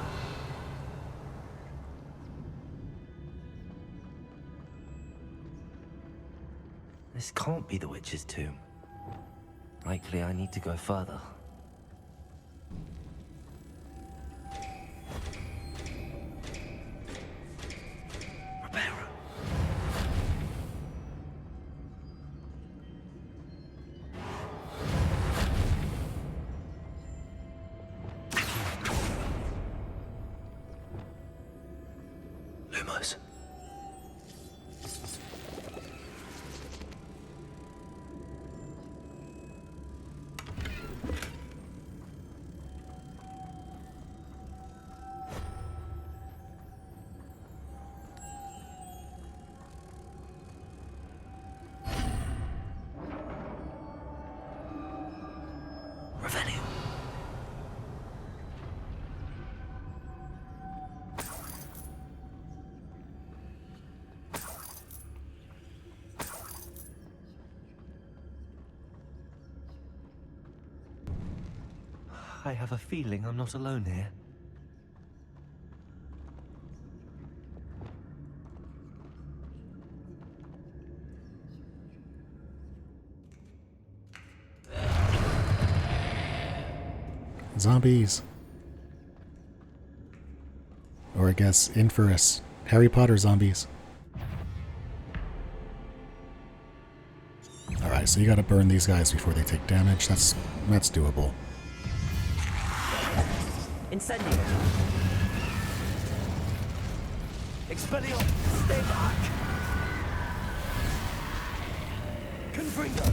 This can't be the witch's tomb. Likely I need to go further. Reparo. Lumos. Revelio. I have a feeling I'm not alone here. Zombies. Or I guess infamous Harry Potter zombies. Alright, so you gotta burn these guys before they take damage. That's doable. Incendio. Expelliarmus. Stay back. Confringo.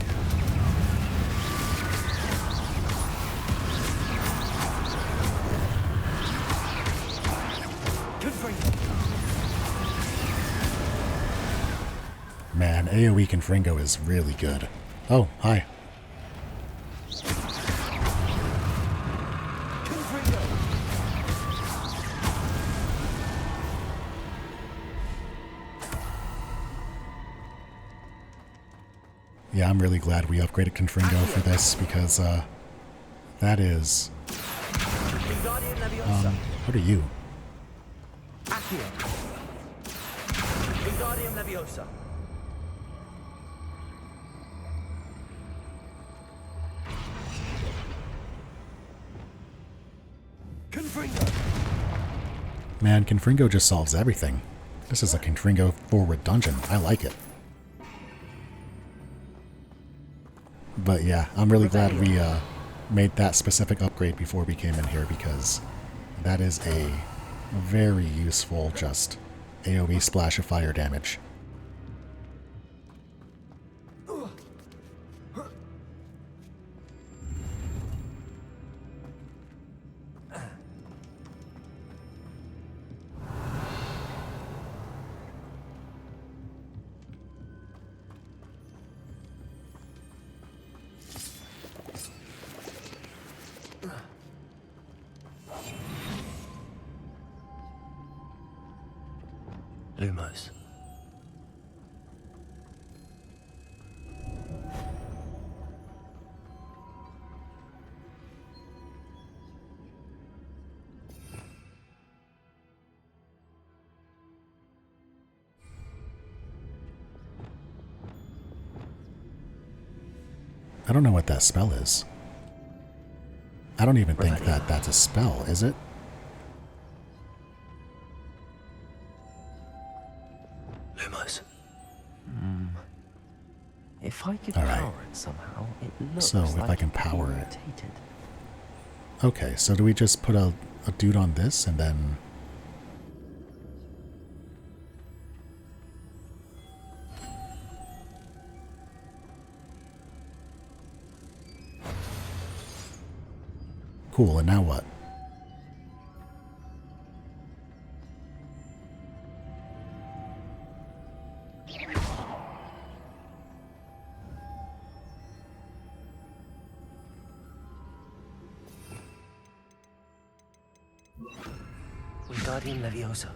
Man, AoE Confringo is really good. Oh, hi. Yeah, I'm really glad we upgraded Confringo for this because that is what are you? Accio. Wingardium Leviosa. Confringo. Man, Confringo just solves everything. This is a Confringo forward dungeon. I like it. But yeah, I'm really glad we made that specific upgrade before we came in here because that is a very useful just AoE splash of fire damage. Lumos. I don't know what that spell is. I don't even think that that's a spell, is it? Lumos. If I could All right. power it somehow, it looks So if like I can power it. irritated. Okay, so do we just put a dude on this and then... Cool, and now what? Wingardium Leviosa.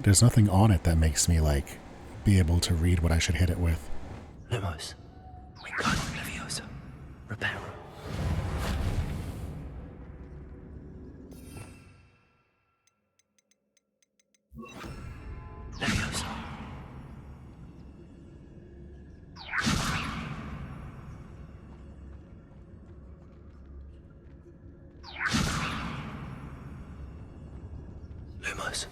there's nothing on it that makes me, like, be able to read what I should hit it with. Lumos. Wingardium Leviosa. Reparo. Leviosa. Lumos.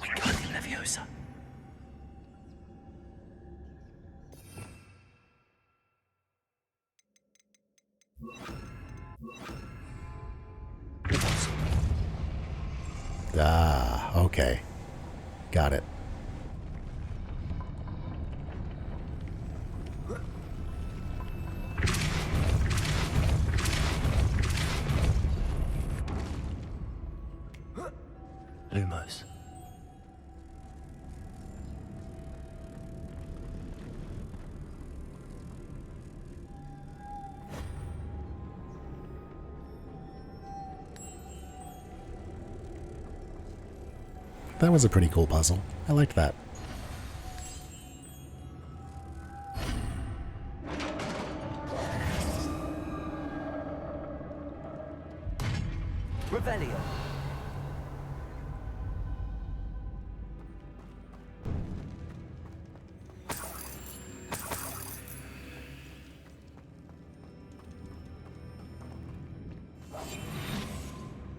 Wingardium Leviosa. Ah, okay. Got it. Lumos. That was a pretty cool puzzle. I liked that. Revelio.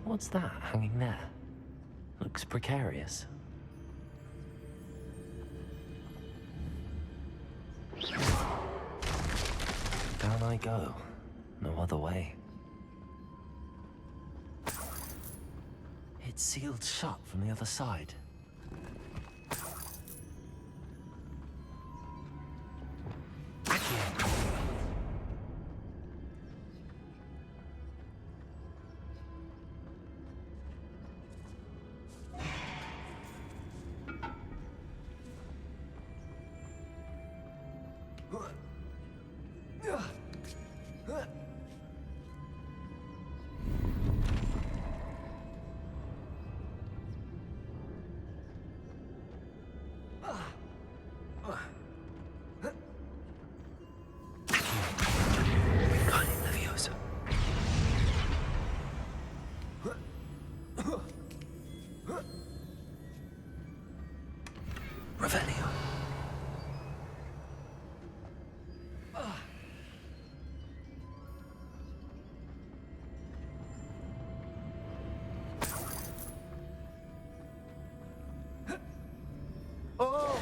What's that hanging there? Looks precarious. Down I go. No other way. It's sealed shut from the other side. Revelio. Oh!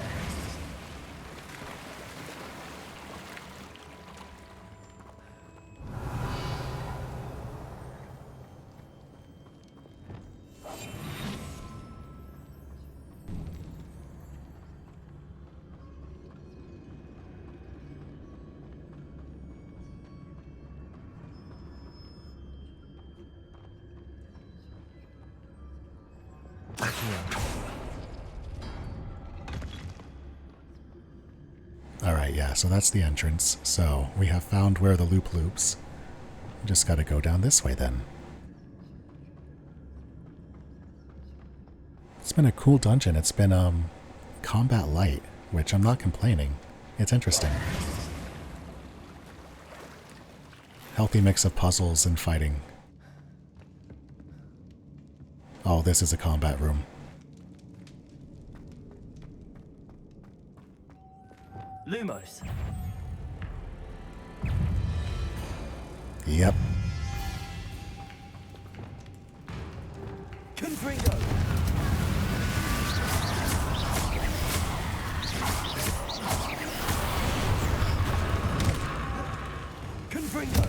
Alright, yeah, so that's the entrance. So, we have found where the loop loops. Just gotta go down this way then. It's been a cool dungeon. It's been, combat light, which I'm not complaining. It's interesting. Healthy mix of puzzles and fighting. Oh, this is a combat room. Lumos. Yep. Confringo. Confringo.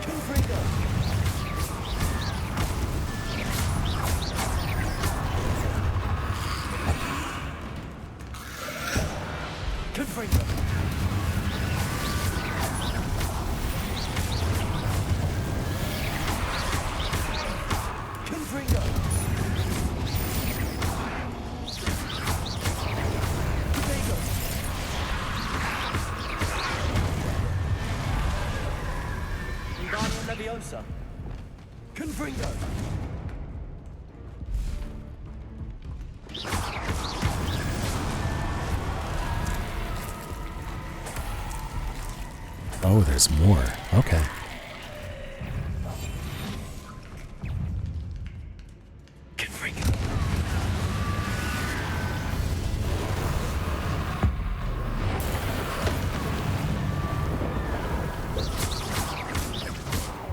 Confringo. Confringo. Confringo. Confringo. Wingardium Leviosa. Confringo. Oh, there's more. Okay. Confringo.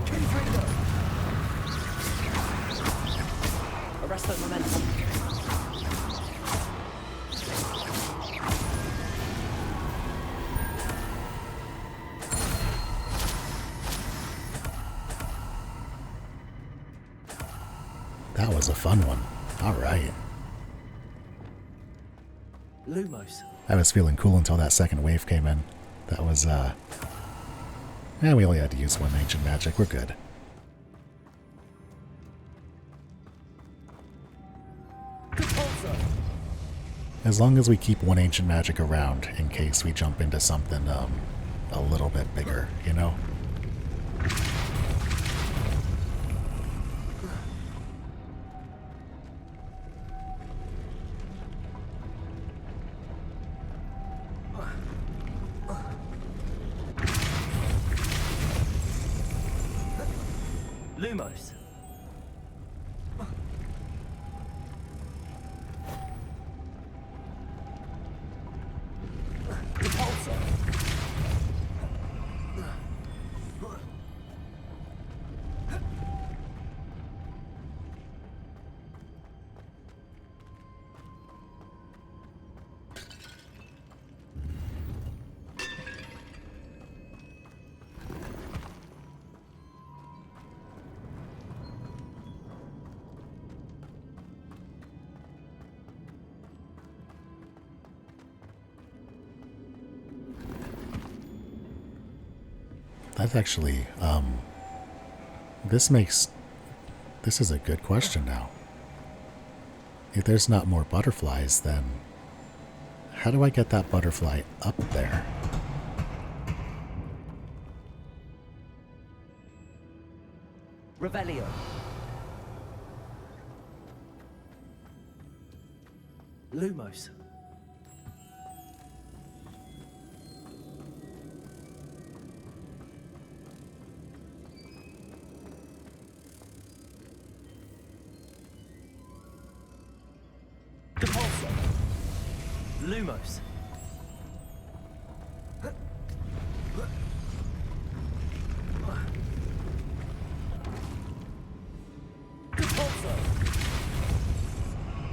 Confringo. Arresto momentum. That was a fun one. All right. Lumos. I was feeling cool until that second wave came in. That was, yeah, we only had to use one ancient magic. We're good. Compulsor. As long as we keep one ancient magic around in case we jump into something, a little bit bigger, you know? Lumos. Compulsor. That's actually, this is a good question now. If there's not more butterflies, then how do I get that butterfly up there? Revelio. Lumos. Compulsor. Lumos. Compulsor.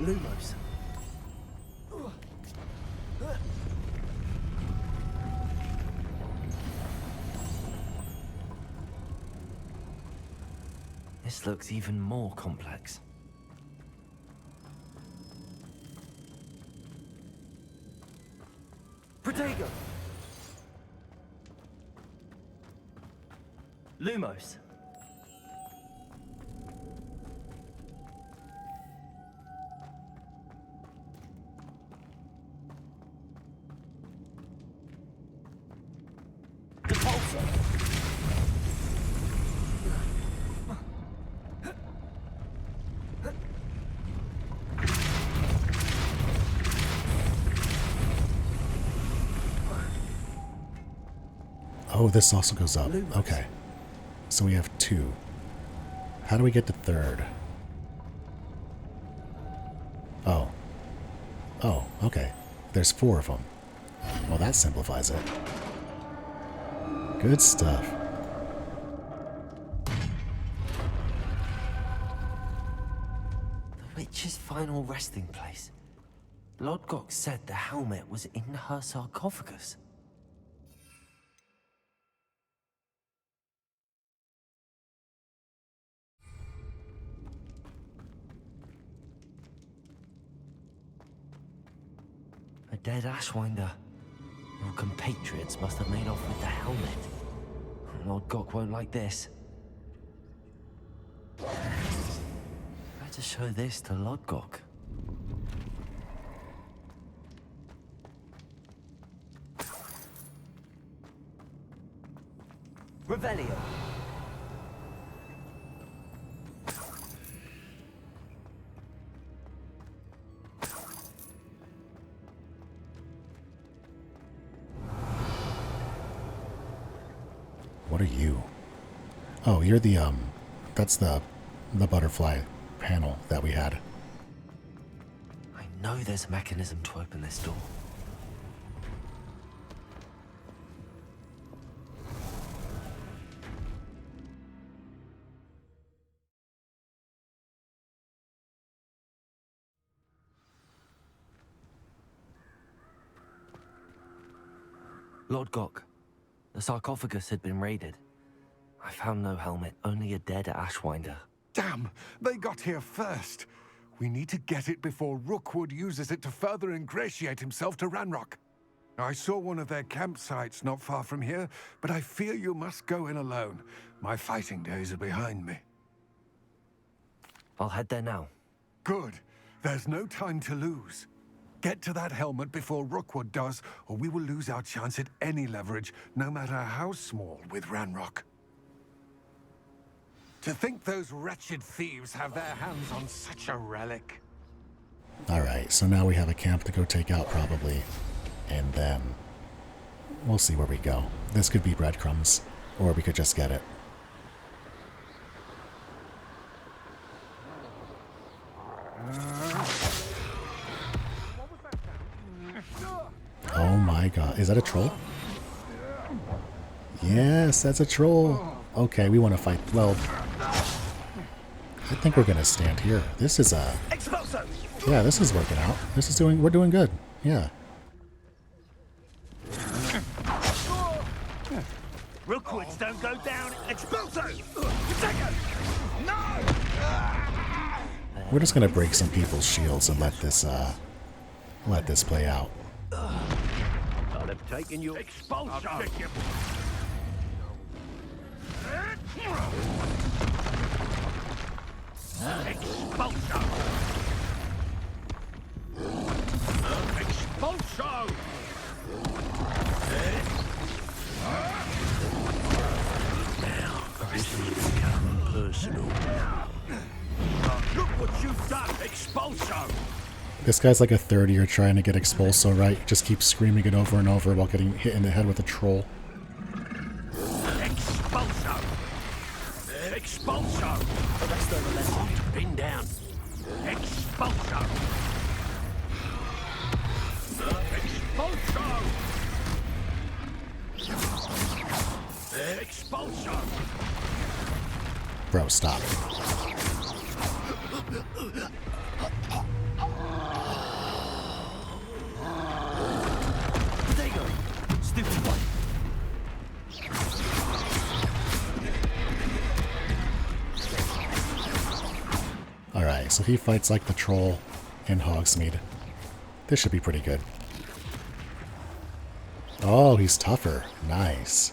Lumos. This looks even more complex. Protego. Lumos. Compulsor. Oh, this also goes up. Lumos. Okay. So we have two. How do we get to third? Oh. Oh, okay. There's four of them. Well, that simplifies it. Good stuff. The witch's final resting place. Lodgok said the helmet was in her sarcophagus. A dead Ashwinder. compatriots must have made off with the helmet. Lord Gok won't like this. Better show this to Lord Gok. Revelio. What are you? Oh, you're the, that's the butterfly panel that we had. I know there's a mechanism to open this door. Lord Gok, the sarcophagus had been raided. I found no helmet, only a dead Ashwinder. Damn! They got here first. We need to get it before Rookwood uses it to further ingratiate himself to Ranrock. I saw one of their campsites not far from here, but I fear you must go in alone. My fighting days are behind me. I'll head there now. Good. There's no time to lose. Get to that helmet before Rookwood does, or we will lose our chance at any leverage, no matter how small, with Ranrock. To think those wretched thieves have their hands on such a relic. Alright, so now we have a camp to go take out, probably. And then we'll see where we go. This could be breadcrumbs, or we could just get it. Oh my god. Is that a troll? Yes, that's a troll. Okay, we want to fight. Well, I think we're going to stand here. This is a... Yeah, this is working out. This is doing... We're doing good. Yeah. Rookwoods don't go down. Expulso! Potato! No! We're just going to break some people's shields and let this play out. I'll have taken you. Expulso! Expulso! Expulso! Now, this has become personal. Look what you've done! Expulso! This guy's like a third year trying to get Expulso right. He just keeps screaming it over and over while getting hit in the head with a troll. Expulso! Expulso! The rest of the left. Pin down. Expulso! Expulso! Expulso! Bro, stop. There you go. Stupid one. Alright, so he fights like the troll in Hogsmeade. This should be pretty good. Oh, he's tougher. Nice.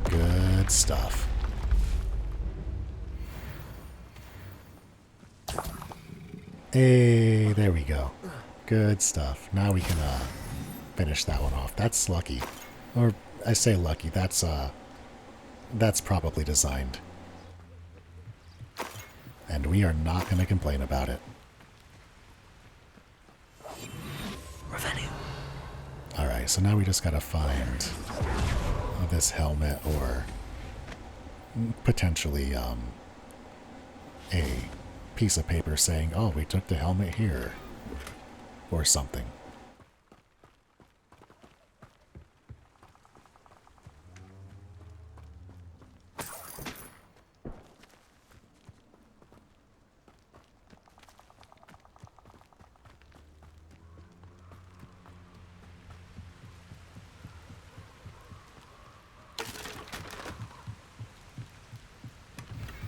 Good stuff. Hey, there we go. Good stuff. Now we can finish that one off. That's lucky. Or I say lucky, that's probably designed. And we are not going to complain about it. Alright, so now we just gotta find this helmet or potentially a piece of paper saying, oh, we took the helmet here, or something.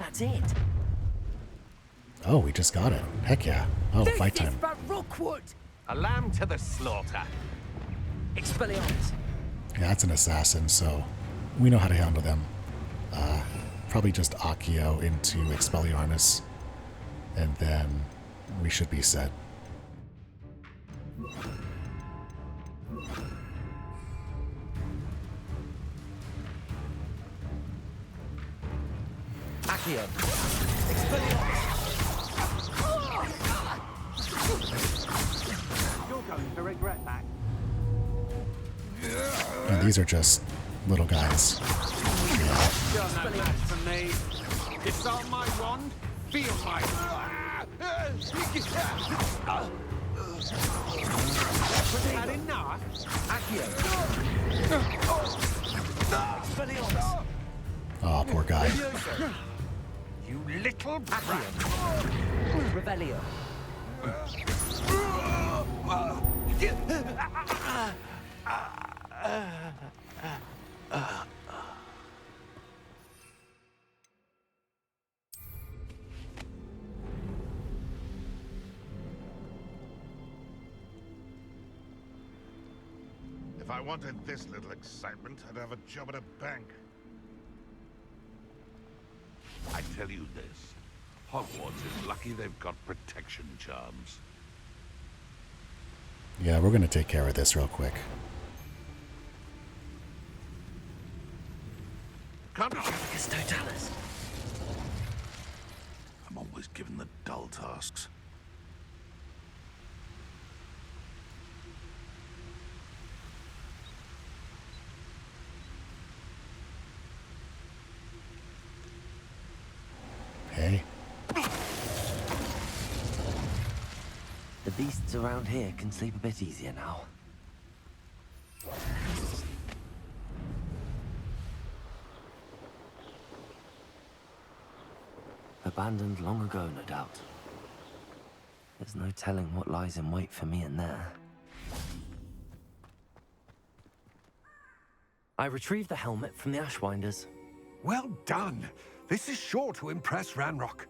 That's it. Oh, we just got it. Heck yeah. Oh, fight time. This is Rookwood! A lamb to the slaughter. Expelliarmus. Yeah, that's an assassin, so we know how to handle them. Probably just Accio into Expelliarmus, and then we should be set. Accio. Expelliarmus. You're going to regret that. And these are just little guys. Yeah. You're no match for me. Disarm my wand, feel my... Had enough? Accio. Expelliarmus. Oh, poor guy. You little brat. Revelio. If I wanted this little excitement, I'd have a job at a bank. I tell you this, Hogwarts is lucky they've got protection charms. Yeah, we're gonna take care of this real quick. Canticus totalis. I'm always given the dull tasks. Hey. The beasts around here can sleep a bit easier now. Abandoned long ago, no doubt. There's no telling what lies in wait for me in there. I retrieved the helmet from the Ashwinders. Well done. This is sure to impress Ranrock.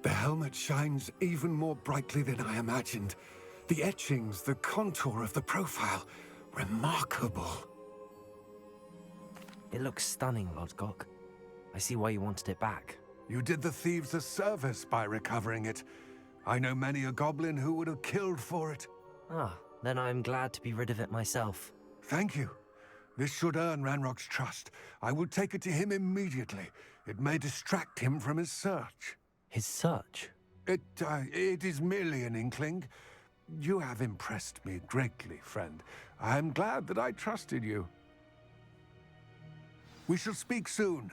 The helmet shines even more brightly than I imagined. The etchings, the contour of the profile, remarkable. It looks stunning, Lodgok. I see why you wanted it back. You did the thieves a service by recovering it. I know many a goblin who would have killed for it. Ah, then I'm glad to be rid of it myself. Thank you. This should earn Ranrock's trust. I will take it to him immediately. It may distract him from his search. His search? It is merely an inkling. You have impressed me greatly, friend. I am glad that I trusted you. We shall speak soon.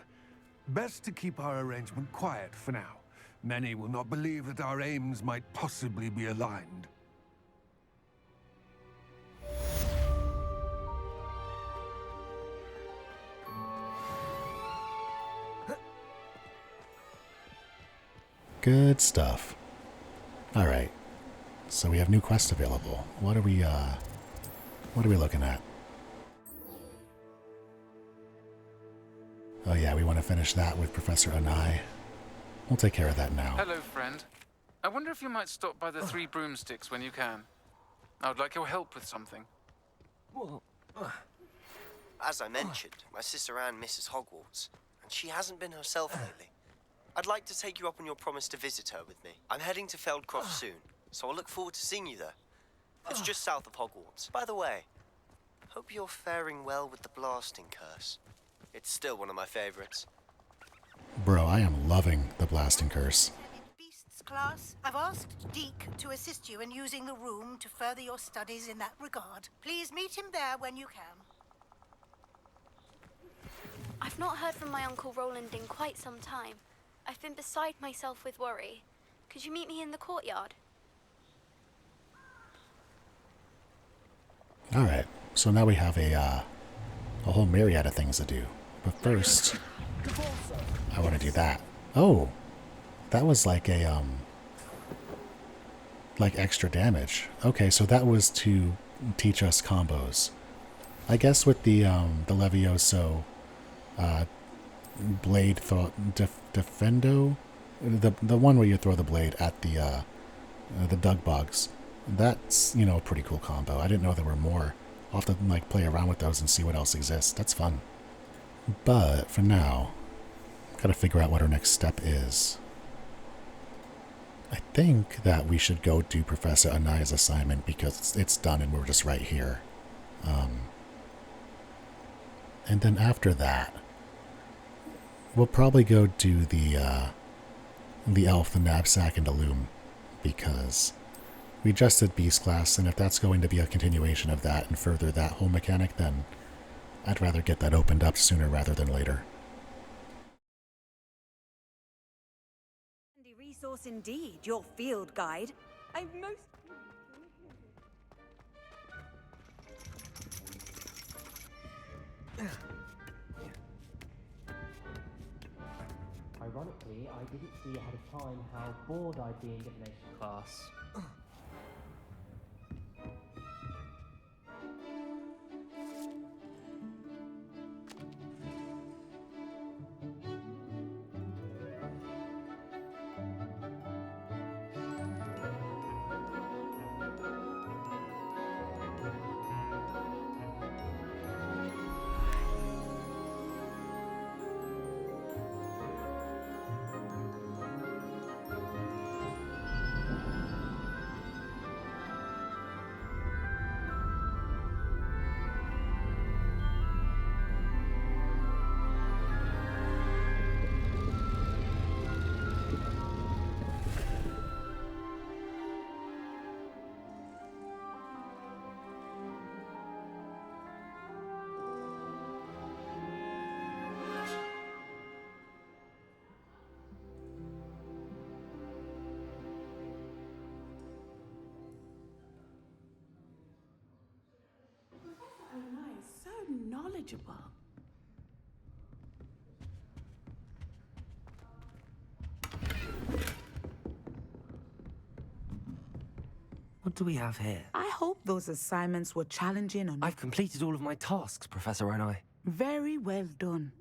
Best to keep our arrangement quiet for now. Many will not believe that our aims might possibly be aligned. Good stuff. Alright. So we have new quests available. What are we looking at? Oh yeah, we want to finish that with Professor Anai. We'll take care of that now. Hello, friend. I wonder if you might stop by the Three Broomsticks when you can. I would like your help with something. As I mentioned, my sister Anne misses Hogwarts, and she hasn't been herself lately. I'd like to take you up on your promise to visit her with me. I'm heading to Feldcroft soon, so I'll look forward to seeing you there. It's just south of Hogwarts. By the way, hope you're faring well with the blasting curse. It's still one of my favorites. Bro, I am loving the blasting curse. Beasts class, I've asked Deke to assist you in using the room to further your studies in that regard. Please meet him there when you can. I've not heard from my Uncle Roland in quite some time. I've been beside myself with worry. Could you meet me in the courtyard? Alright, so now we have a whole myriad of things to do. But first, I want to do that. Oh, that was like a, like extra damage. Okay, so that was to teach us combos. I guess with the Levioso, blade defendo, the one where you throw the blade at the dug bugs. That's, you know, a pretty cool combo. I didn't know there were more. I'll have to like play around with those and see what else exists. That's fun. But for now, gotta figure out what our next step is. I think that we should go do Professor Anaya's assignment because it's done and we're just right here. And then after that, we'll probably go do the elf, the knapsack, and the loom, because we just did Beast class, and if that's going to be a continuation of that and further that whole mechanic, then I'd rather get that opened up sooner rather than later. Handy resource indeed, your field guide. I've most... Ironically, I didn't see ahead of time how bored I'd be in divination class. Knowledgeable. What do we have here? I hope those assignments were challenging enough. I've completed all of my tasks, Professor Onai. Very well done.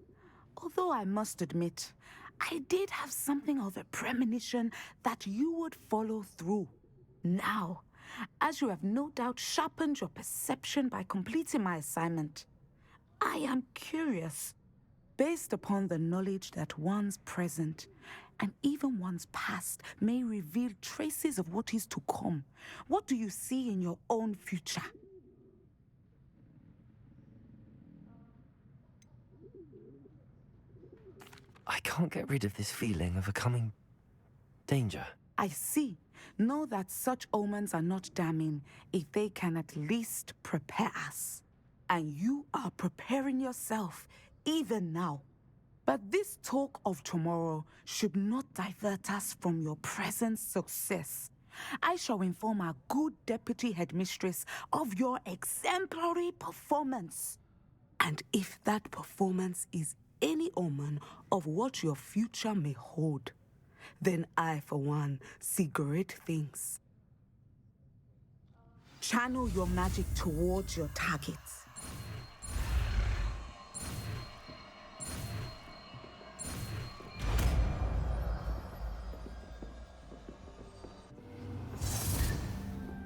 Although I must admit, I did have something of a premonition that you would follow through. Now, as you have no doubt sharpened your perception by completing my assignment, I am curious, based upon the knowledge that one's present and even one's past may reveal traces of what is to come. What do you see in your own future? I can't get rid of this feeling of a coming danger. I see. Know that such omens are not damning if they can at least prepare us. And you are preparing yourself, even now. But this talk of tomorrow should not divert us from your present success. I shall inform our good deputy headmistress of your exemplary performance. And if that performance is any omen of what your future may hold, then I, for one, see great things. Channel your magic towards your targets.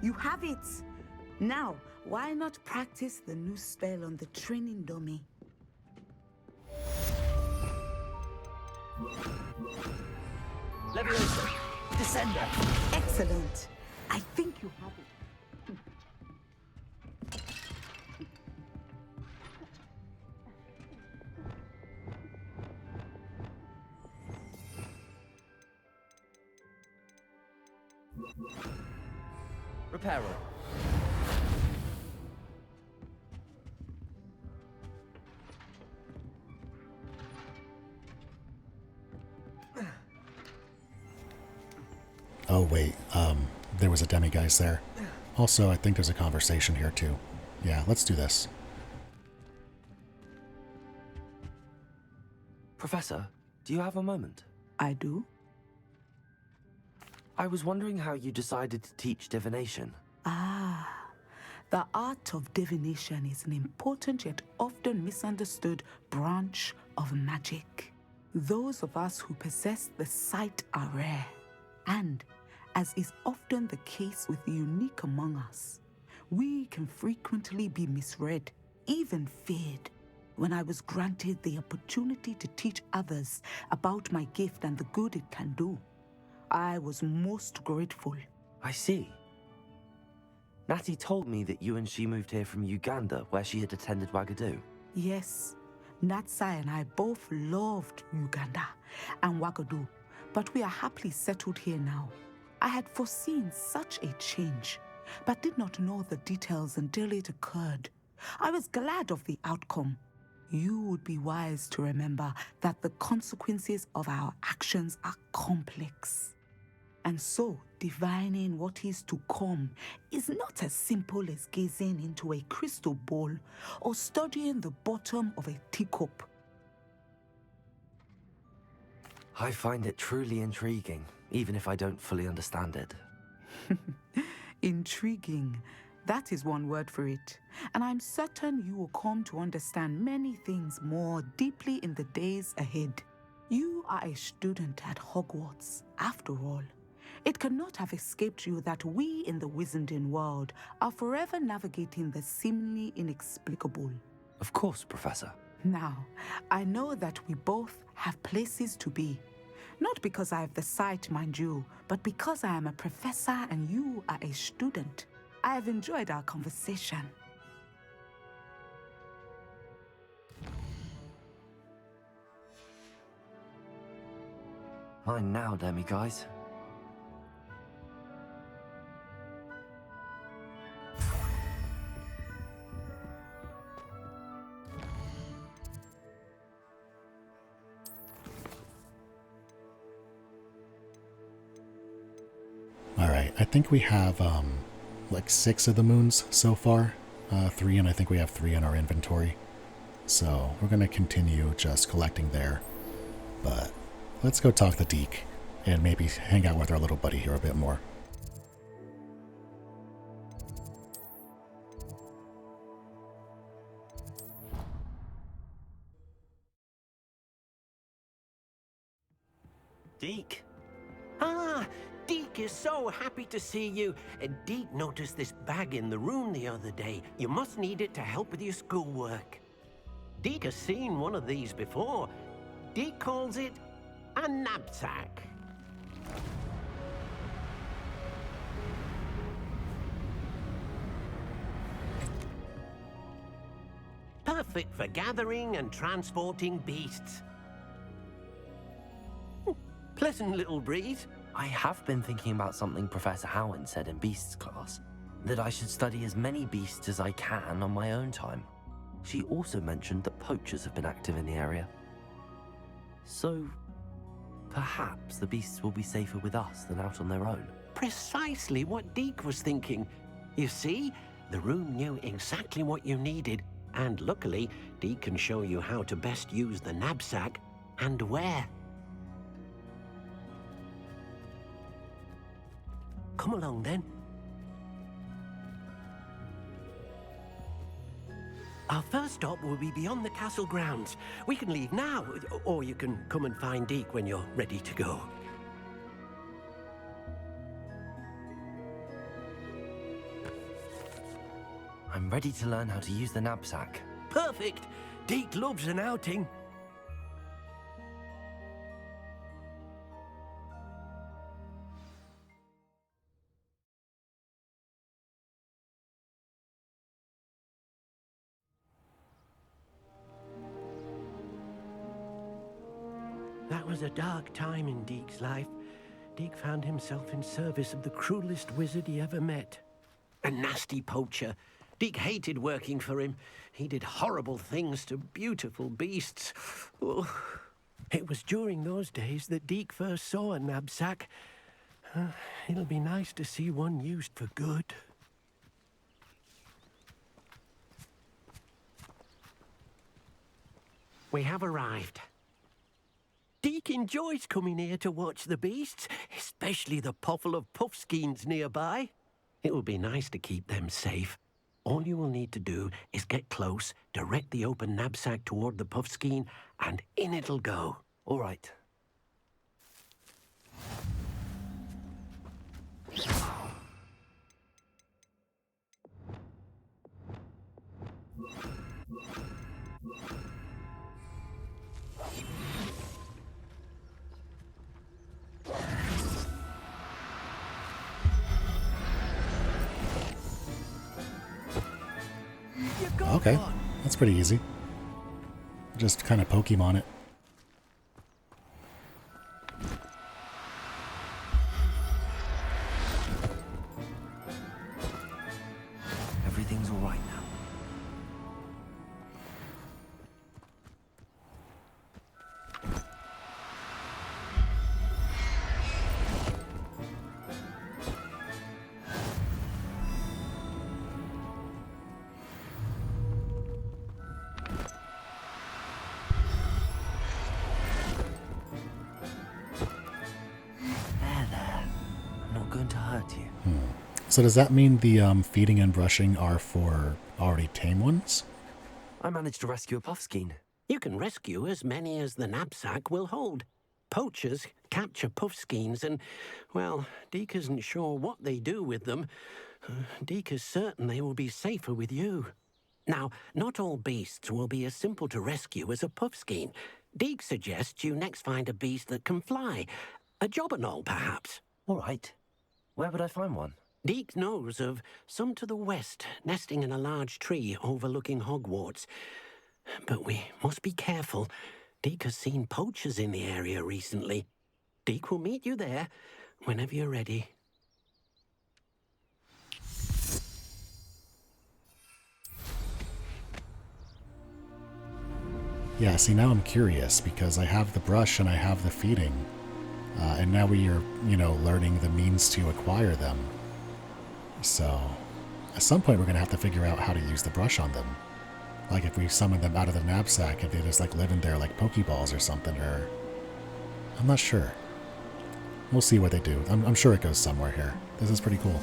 You have it! Now, why not practice the new spell on the training dummy? Leviosa! Descender! Excellent! I think you have it. Reparo. Oh wait, there was a demiguise there. Also, I think there's a conversation here too. Yeah, let's do this. Professor, do you have a moment? I do. I was wondering how you decided to teach divination. Ah, the art of divination is an important yet often misunderstood branch of magic. Those of us who possess the sight are rare, and, as is often the case with the unique among us, we can frequently be misread, even feared. When I was granted the opportunity to teach others about my gift and the good it can do, I was most grateful. I see. Natty told me that you and she moved here from Uganda, where she had attended Wagadu. Yes, Natsai and I both loved Uganda and Wagadu, but we are happily settled here now. I had foreseen such a change, but did not know the details until it occurred. I was glad of the outcome. You would be wise to remember that the consequences of our actions are complex. And so, divining what is to come is not as simple as gazing into a crystal ball or studying the bottom of a teacup. I find it truly intriguing, even if I don't fully understand it. Intriguing. That is one word for it. And I'm certain you will come to understand many things more deeply in the days ahead. You are a student at Hogwarts, after all. It cannot have escaped you that we in the wizarding world are forever navigating the seemingly inexplicable. Of course, Professor. Now, I know that we both have places to be. Not because I have the sight, mind you, but because I am a professor and you are a student. I have enjoyed our conversation. Mine now, demiguise. Alright, I think we have like 6 of the moons so far. 3, and I think we have 3 in our inventory. So we're going to continue just collecting there. But let's go talk to Deke and maybe hang out with our little buddy here a bit more. Deke? Ah, Deke is so happy to see you. Deke noticed this bag in the room the other day. You must need it to help with your schoolwork. Deke has seen one of these before. Deke calls it a knapsack. Perfect for gathering and transporting beasts. Pleasant little breeze. I have been thinking about something Professor Howard said in Beasts class, that I should study as many beasts as I can on my own time. She also mentioned that poachers have been active in the area. So, perhaps the beasts will be safer with us than out on their own. Precisely what Deke was thinking. You see, the room knew exactly what you needed, and luckily, Deke can show you how to best use the knapsack and where. Come along, then. Our first stop will be beyond the castle grounds. We can leave now, or you can come and find Deke when you're ready to go. I'm ready to learn how to use the knapsack. Perfect! Deke loves an outing. That was a dark time in Deke's life. Deke found himself in service of the cruelest wizard he ever met. A nasty poacher. Deke hated working for him. He did horrible things to beautiful beasts. Oh. It was during those days that Deke first saw a knapsack. It'll be nice to see one used for good. We have arrived. Deke enjoys coming here to watch the beasts, especially the potful of puffskeins nearby. It will be nice to keep them safe. All you will need to do is get close, direct the open knapsack toward the puffskein, and in it'll go. All right. Okay, that's pretty easy. Just kind of Pokemon it. Everything's all right now. There. I'm not going to hurt you. So does that mean the feeding and brushing are for already tame ones? I managed to rescue a puffskein. You can rescue as many as the knapsack will hold. Poachers capture puffskeins and, well, Deke isn't sure what they do with them. Deke is certain they will be safer with you. Now, not all beasts will be as simple to rescue as a puffskein. Deke suggests you next find a beast that can fly. A jobberknoll, perhaps. All right. Where would I find one? Deke knows of some to the west, nesting in a large tree overlooking Hogwarts. But we must be careful. Deke has seen poachers in the area recently. Deke will meet you there whenever you're ready. Yeah, see, now I'm curious because I have the brush and I have the feeding. And now we are, learning the means to acquire them. So, at some point we're going to have to figure out how to use the brush on them. Like if we summon them out of the knapsack, if they just live in there like Pokeballs or something, or... I'm not sure. We'll see what they do. I'm sure it goes somewhere here. This is pretty cool.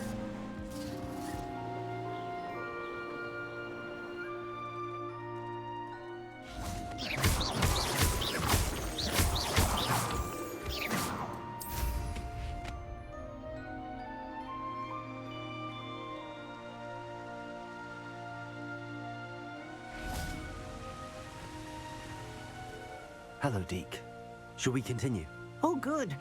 Hello, Deke. Shall we continue? Oh, good.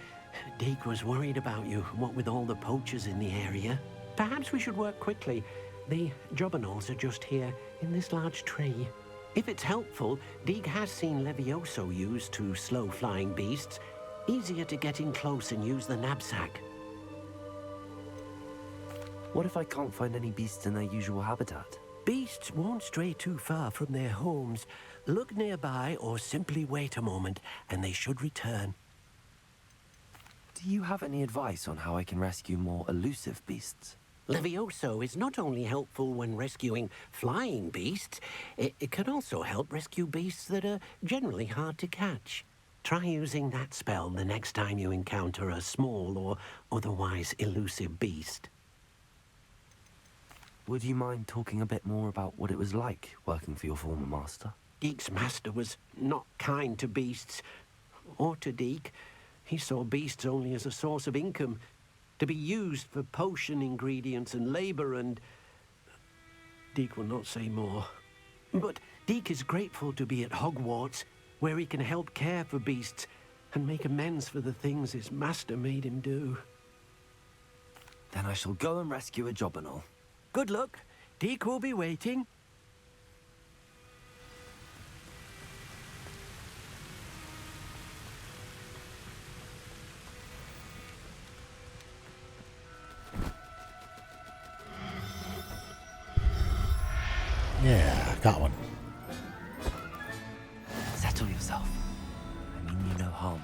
Deke was worried about you, what with all the poachers in the area. Perhaps we should work quickly. The jobberknolls are just here, in this large tree. If it's helpful, Deke has seen Levioso used to slow flying beasts. Easier to get in close and use the knapsack. What if I can't find any beasts in their usual habitat? Beasts won't stray too far from their homes. Look nearby or simply wait a moment, and they should return. Do you have any advice on how I can rescue more elusive beasts? Levioso is not only helpful when rescuing flying beasts, it can also help rescue beasts that are generally hard to catch. Try using that spell the next time you encounter a small or otherwise elusive beast. Would you mind talking a bit more about what it was like working for your former master? Deke's master was not kind to beasts, or to Deke. He saw beasts only as a source of income, to be used for potion ingredients and labor, and... Deke will not say more. But Deke is grateful to be at Hogwarts, where he can help care for beasts and make amends for the things his master made him do. Then I shall go and rescue a jobberknoll. Good luck. Deke will be waiting. Yeah, got one. Settle yourself. I mean you no harm.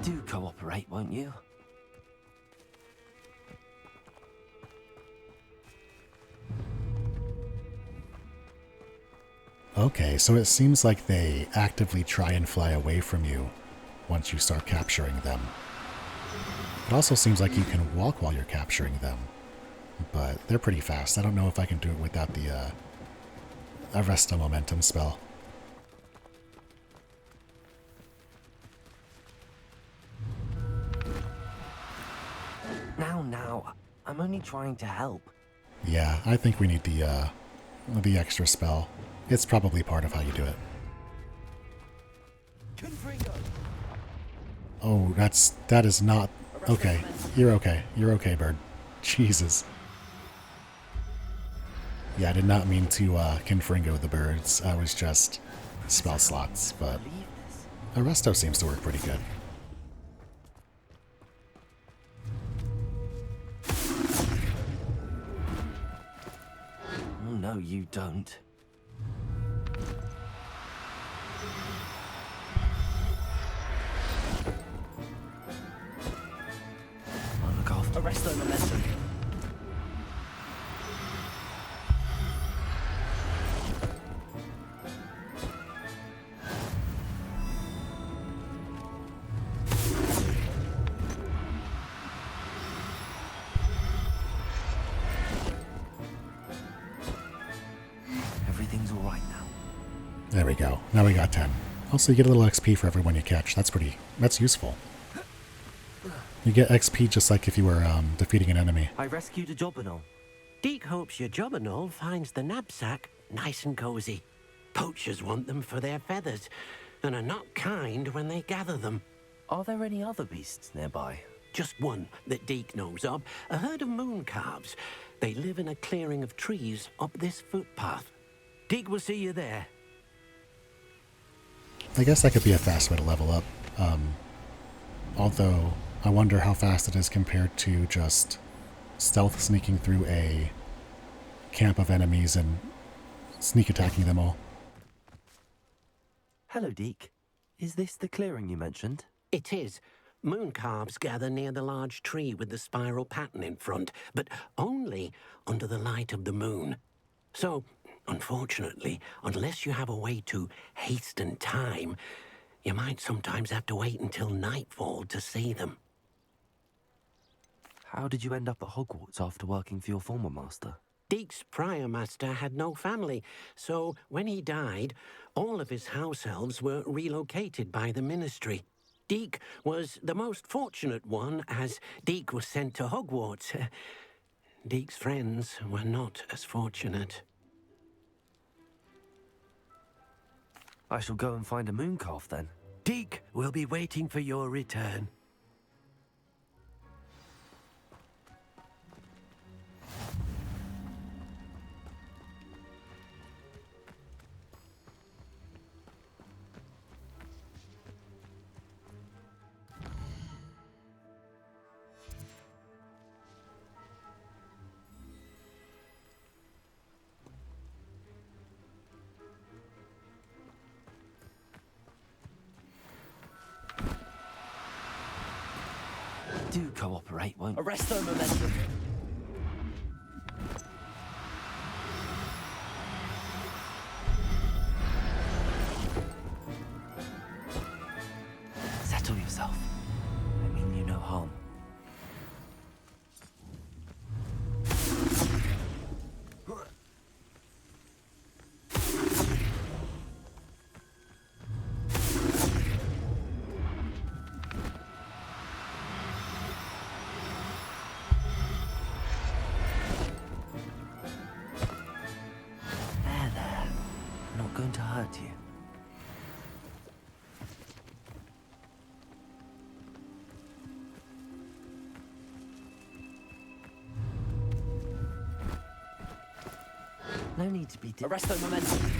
Do cooperate, won't you? Okay, so it seems like they actively try and fly away from you once you start capturing them. It also seems like you can walk while you're capturing them, but they're pretty fast. I don't know if I can do it without the Arresta Momentum spell. Now, I'm only trying to help. Yeah, I think we need the extra spell. It's probably part of how you do it. Oh, that is not okay. You're okay. You're okay, bird. Jesus. Yeah, I did not mean to Confringo the birds. I was just spell slots, but Arresto seems to work pretty good. Oh, no, you don't. Oh, look off. Arresto Momentum. Everything's all right now. There we go. Now we got 10. Also, you get a little XP for everyone you catch. That's useful. You get XP just like if you were defeating an enemy. I rescued a Jobberknoll. Deek hopes your Jobberknoll finds the knapsack nice and cozy. Poachers want them for their feathers, and are not kind when they gather them. Are there any other beasts nearby? Just one that Deek knows of, a herd of moon calves. They live in a clearing of trees up this footpath. Deek will see you there. I guess that could be a fast way to level up. Although, I wonder how fast it is compared to just stealth sneaking through a camp of enemies and sneak attacking them all. Hello, Deek. Is this the clearing you mentioned? It is. Moon calves gather near the large tree with the spiral pattern in front, but only under the light of the moon. So, unfortunately, unless you have a way to hasten time, you might sometimes have to wait until nightfall to see them. How did you end up at Hogwarts after working for your former master? Deek's prior master had no family, so when he died, all of his house elves were relocated by the ministry. Deek was the most fortunate one, as Deek was sent to Hogwarts. Deek's friends were not as fortunate. I shall go and find a moon calf then. Deek will be waiting for your return. Do cooperate, won't Arresto Momentum. Settle yourself. I mean you no harm. Going to hurt you. No need to be... Arresto Momentum!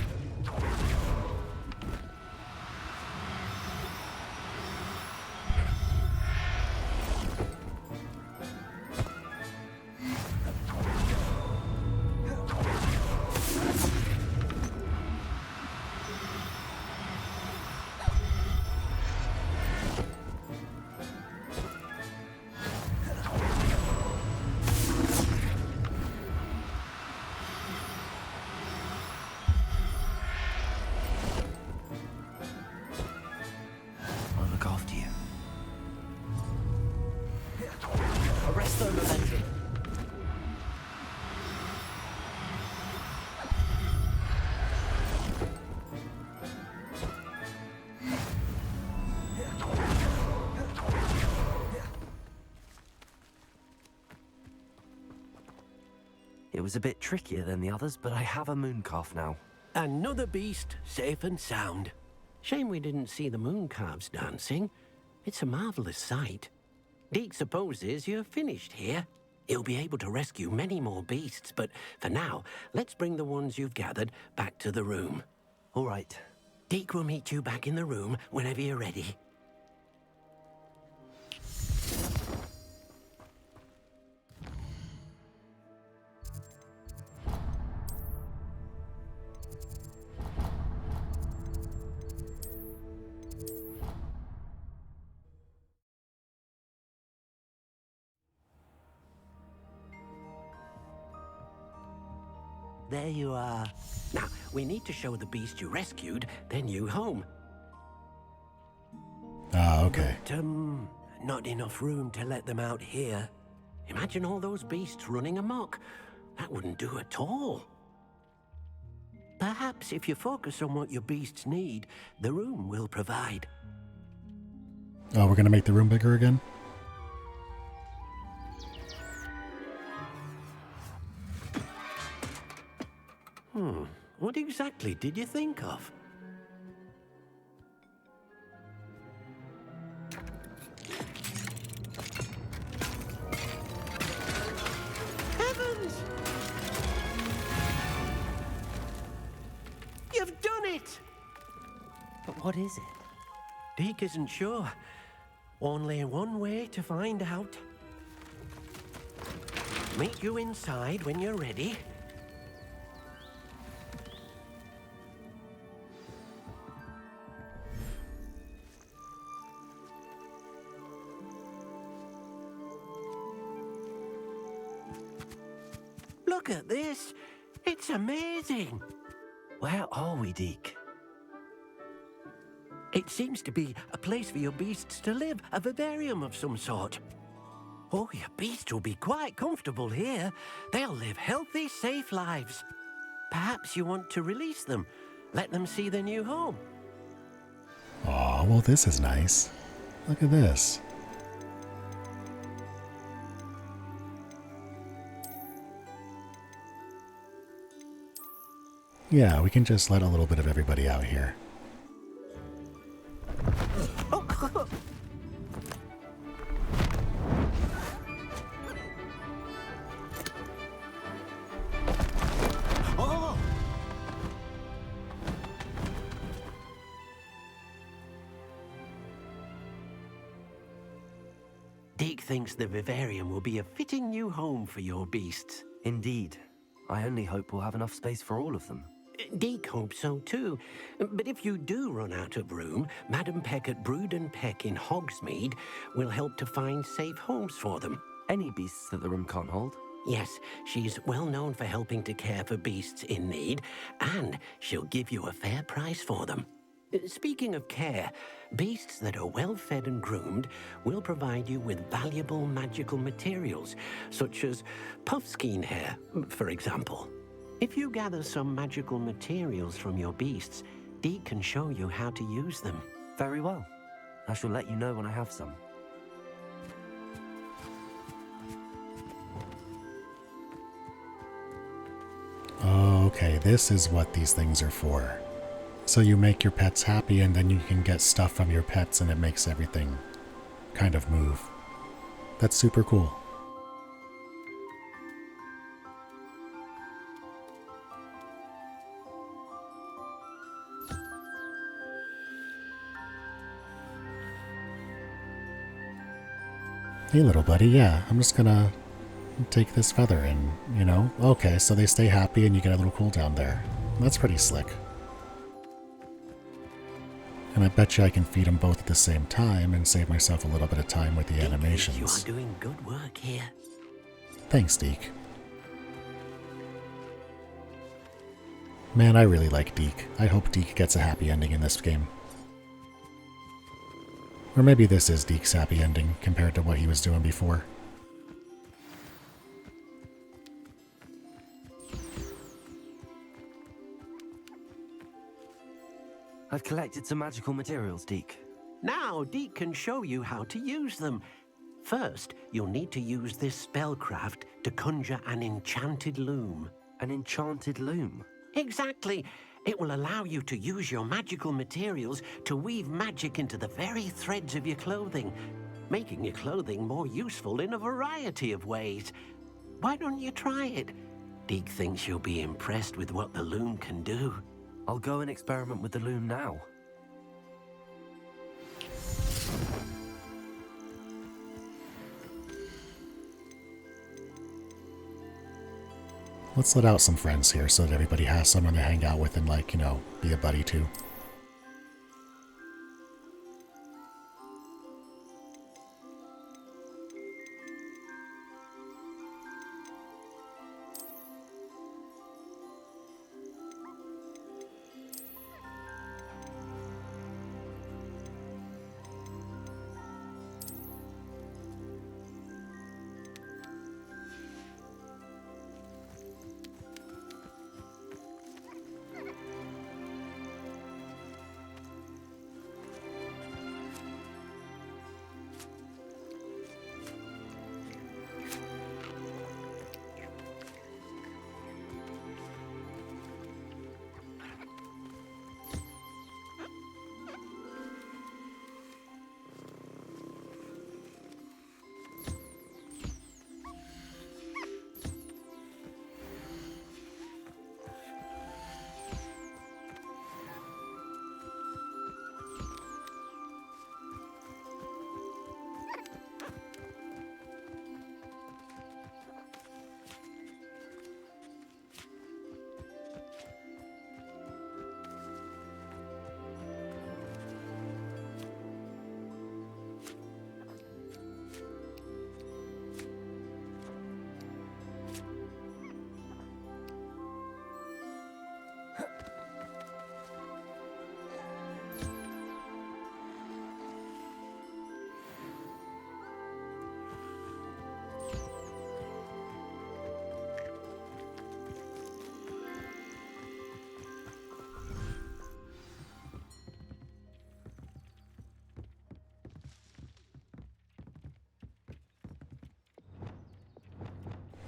was a bit trickier than the others, but I have a mooncalf now. Another beast, safe and sound. Shame we didn't see the mooncalves dancing. It's a marvelous sight. Deke supposes you're finished here. He'll be able to rescue many more beasts, but for now, let's bring the ones you've gathered back to the room. All right. Deke will meet you back in the room whenever you're ready. There you are. Now, we need to show the beast you rescued their new home. Ah, okay. But, not enough room to let them out here. Imagine all those beasts running amok. That wouldn't do at all. Perhaps if you focus on what your beasts need, the room will provide. Oh, we're gonna make the room bigger again? What exactly did you think of? Heavens! You've done it! But what is it? Deke isn't sure. Only one way to find out. Meet you inside when you're ready. Look at this. It's amazing. Where are we, Deke? It seems to be a place for your beasts to live, a vivarium of some sort. Oh, your beasts will be quite comfortable here. They'll live healthy, safe lives. Perhaps you want to release them, let them see their new home. Oh, well, this is nice. Look at this. Yeah, we can just let a little bit of everybody out here. Deke thinks the vivarium will be a fitting new home for your beasts. Indeed. I only hope we'll have enough space for all of them. Deke hopes so too. But if you do run out of room, Madam Peck at Brood and Peck in Hogsmeade will help to find safe homes for them. Any beasts that the room can't hold? Yes, she's well known for helping to care for beasts in need, and she'll give you a fair price for them. Speaking of care, beasts that are well fed and groomed will provide you with valuable magical materials, such as puffskein hair, for example. If you gather some magical materials from your beasts, Deke can show you how to use them. Very well. I shall let you know when I have some. Okay, this is what these things are for. So you make your pets happy and then you can get stuff from your pets and it makes everything kind of move. That's super cool. Hey little buddy, yeah, I'm just gonna take this feather and, you know, okay, so they stay happy and you get a little cooldown there. That's pretty slick. And I bet you I can feed them both at the same time and save myself a little bit of time with the animations. You are doing good work here. Thanks, Deke. Man, I really like Deke. I hope Deke gets a happy ending in this game. Or maybe this is Deke's happy ending compared to what he was doing before. I've collected some magical materials, Deke. Now Deke can show you how to use them. First, you'll need to use this spellcraft to conjure an enchanted loom. An enchanted loom? Exactly. It will allow you to use your magical materials to weave magic into the very threads of your clothing, making your clothing more useful in a variety of ways. Why don't you try it? Deke thinks you'll be impressed with what the loom can do. I'll go and experiment with the loom now. Let's let out some friends here so that everybody has someone to hang out with and, like, you know, be a buddy to.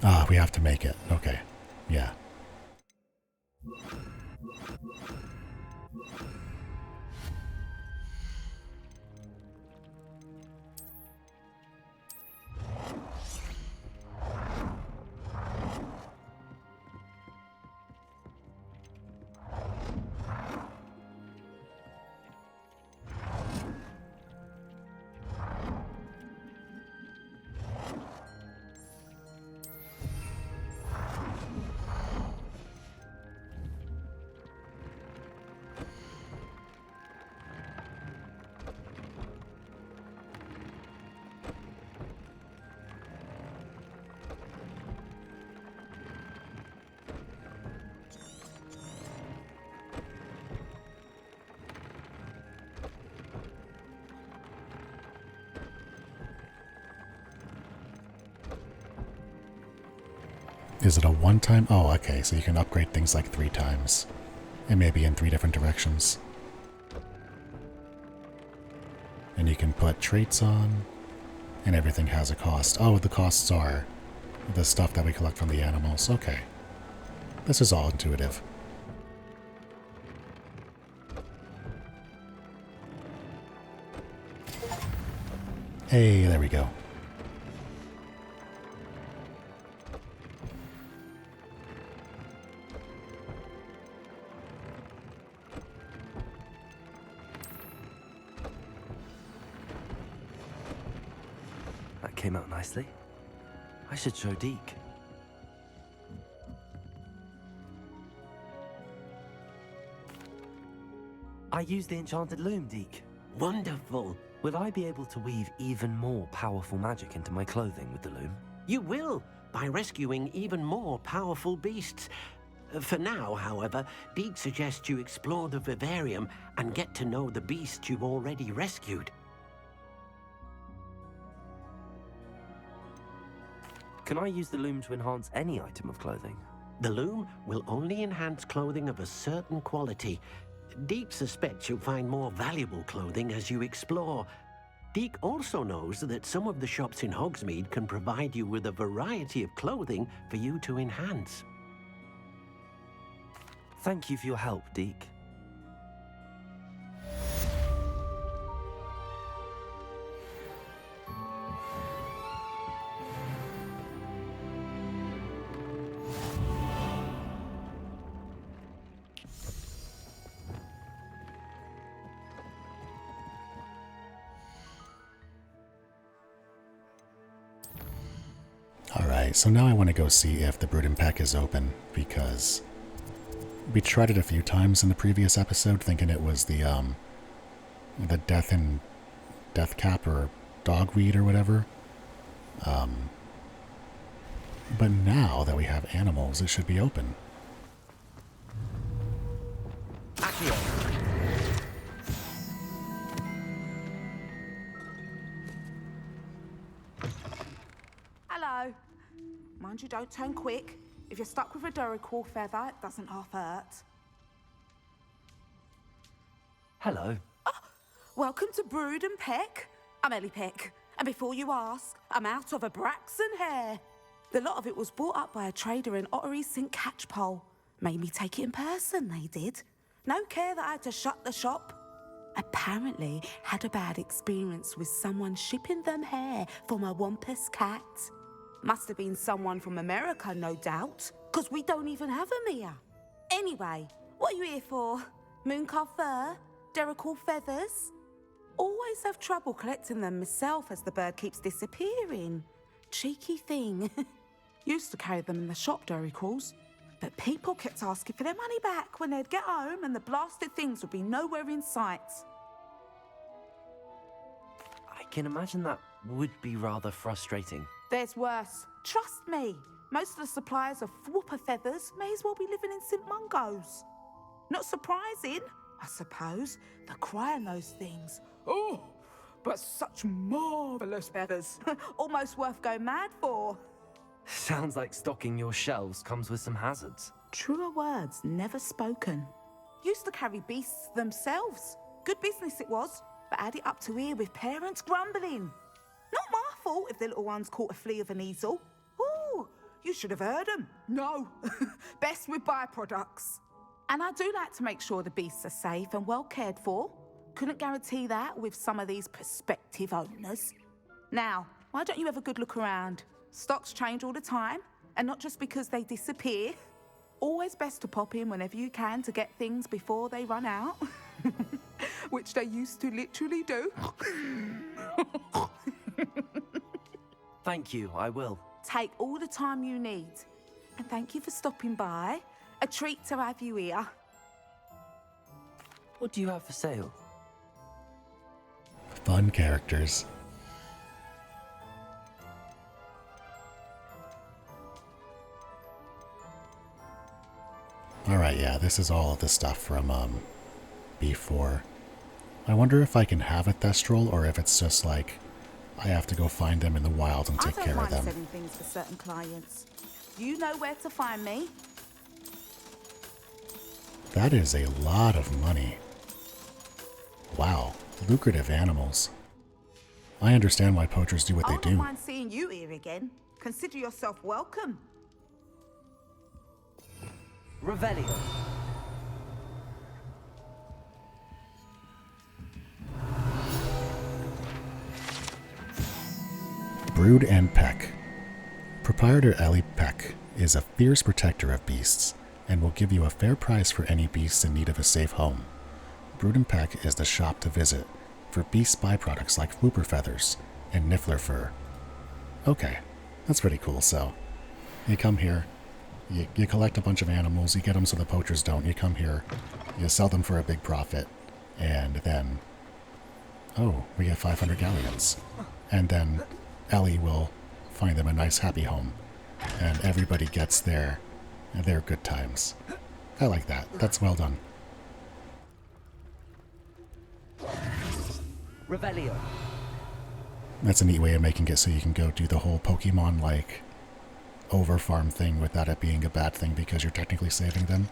Ah, we have to make it. Okay. Yeah. Is it a one-time? Oh, okay, so you can upgrade things like 3 times. And maybe in 3 different directions. And you can put traits on, and everything has a cost. Oh, the costs are the stuff that we collect from the animals. Okay. This is all intuitive. Hey, there we go. Came out nicely. I should show Deke. I used the enchanted loom, Deke. Wonderful. Will I be able to weave even more powerful magic into my clothing with the loom? You will, by rescuing even more powerful beasts. For now, however, Deke suggests you explore the vivarium and get to know the beasts you've already rescued. Can I use the loom to enhance any item of clothing? The loom will only enhance clothing of a certain quality. Deke suspects you'll find more valuable clothing as you explore. Deke also knows that some of the shops in Hogsmeade can provide you with a variety of clothing for you to enhance. Thank you for your help, Deke. Alright, so now I want to go see if the Brood and Peck is open, because we tried it a few times in the previous episode, thinking it was the death cap or dogweed or whatever. But now that we have animals, it should be open. Hello. Mind you, don't turn quick. If you're stuck with a Duracore feather, it doesn't half hurt. Hello. Welcome to Brood and Peck. I'm Ellie Peck. And before you ask, I'm out of a Braxton hair. The lot of it was bought up by a trader in Ottery St. Catchpole. Made me take it in person, they did. No care that I had to shut the shop. Apparently had a bad experience with someone shipping them hair for my Wampus cat. Must have been someone from America, no doubt, because we don't even have them here. Anyway, what are you here for? Mooncar fur? Duracore feathers? Always have trouble collecting them myself as the bird keeps disappearing. Cheeky thing. Used to carry them in the shop, Duracalls, but people kept asking for their money back when they'd get home and the blasted things would be nowhere in sight. I can imagine that would be rather frustrating. There's worse. Trust me. Most of the suppliers of whooper feathers may as well be living in St. Mungo's. Not surprising, I suppose, the cry on those things. Oh, but such marvellous feathers. Almost worth going mad for. Sounds like stocking your shelves comes with some hazards. Truer words never spoken. Used to carry beasts themselves. Good business it was, but add it up to here with parents grumbling. Not my fault if the little ones caught a flea of an easel. Ooh, you should have heard them. No, best with byproducts. And I do like to make sure the beasts are safe and well cared for. Couldn't guarantee that with some of these prospective owners. Now, why don't you have a good look around? Stocks change all the time, and not just because they disappear. Always best to pop in whenever you can to get things before they run out. Which they used to literally do. Thank you, I will. Take all the time you need. And thank you for stopping by. A treat to have you here. What do you have for sale? Fun characters. Alright, yeah, this is all of the stuff from, before. I wonder if I can have a Thestral, or if it's just like, I have to go find them in the wild and take care of them. I don't mind selling things for certain clients. You know where to find me. That is a lot of money. Wow, lucrative animals. I understand why poachers do what they do. I don't mind seeing you here again. Consider yourself welcome. Revelio. Brood and Peck. Proprietor Ellie Peck is a fierce protector of beasts and will give you a fair price for any beasts in need of a safe home. Brood and Peck is the shop to visit for beast byproducts like whooper feathers and niffler fur. Okay, that's pretty cool. So, you come here, you collect a bunch of animals, you get them so the poachers don't, you come here, you sell them for a big profit, and then, oh, we get 500 galleons. And then Ellie will find them a nice happy home, and everybody gets their good times. I like that. That's well done. Revelio. That's a neat way of making it so you can go do the whole Pokemon-like over-farm thing without it being a bad thing because you're technically saving them.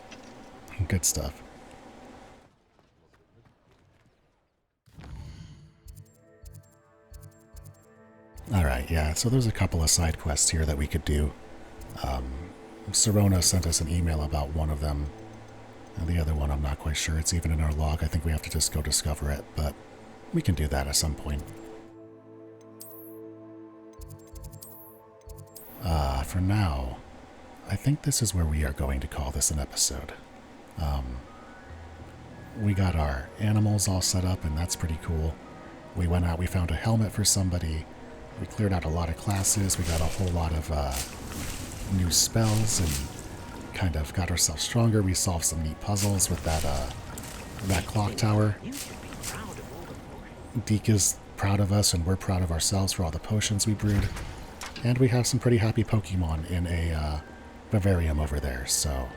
Good stuff. Alright, yeah, so there's a couple of side quests here that we could do. Serona sent us an email about one of them. And the other one, I'm not quite sure it's even in our log. I think we have to just go discover it, but we can do that at some point. For now, I think this is where we are going to call this an episode. We got our animals all set up, and that's pretty cool. We went out, we found a helmet for somebody. We cleared out a lot of classes. We got a whole lot of new spells and kind of got ourselves stronger. We solved some neat puzzles with that clock tower. Deke is proud of us, and we're proud of ourselves for all the potions we brewed. And we have some pretty happy Pokemon in a vivarium over there, so...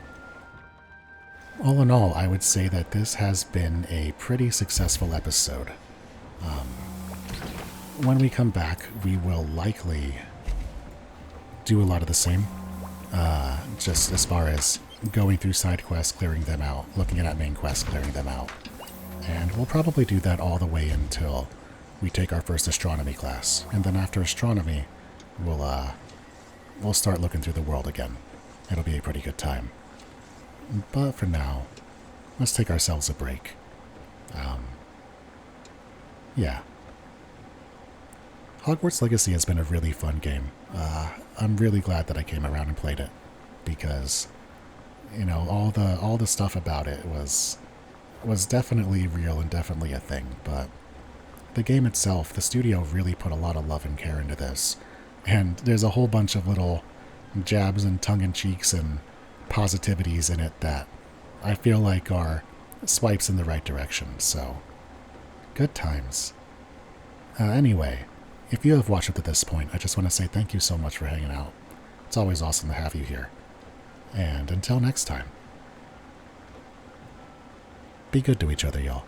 All in all, I would say that this has been a pretty successful episode. When we come back, we will likely do a lot of the same. Just as far as going through side quests, clearing them out, looking at main quests, clearing them out. And we'll probably do that all the way until we take our first astronomy class. And then after astronomy, we'll start looking through the world again. It'll be a pretty good time. But for now, let's take ourselves a break. Yeah. Hogwarts Legacy has been a really fun game. I'm really glad that I came around and played it, because, you know, all the stuff about it was definitely real and definitely a thing, but the game itself, the studio really put a lot of love and care into this, and there's a whole bunch of little jabs and tongue-in-cheeks and positivities in it that I feel like are swipes in the right direction, so good times. Anyway, if you have watched up to this point, I just want to say thank you so much for hanging out. It's always awesome to have you here. And until next time, be good to each other, y'all.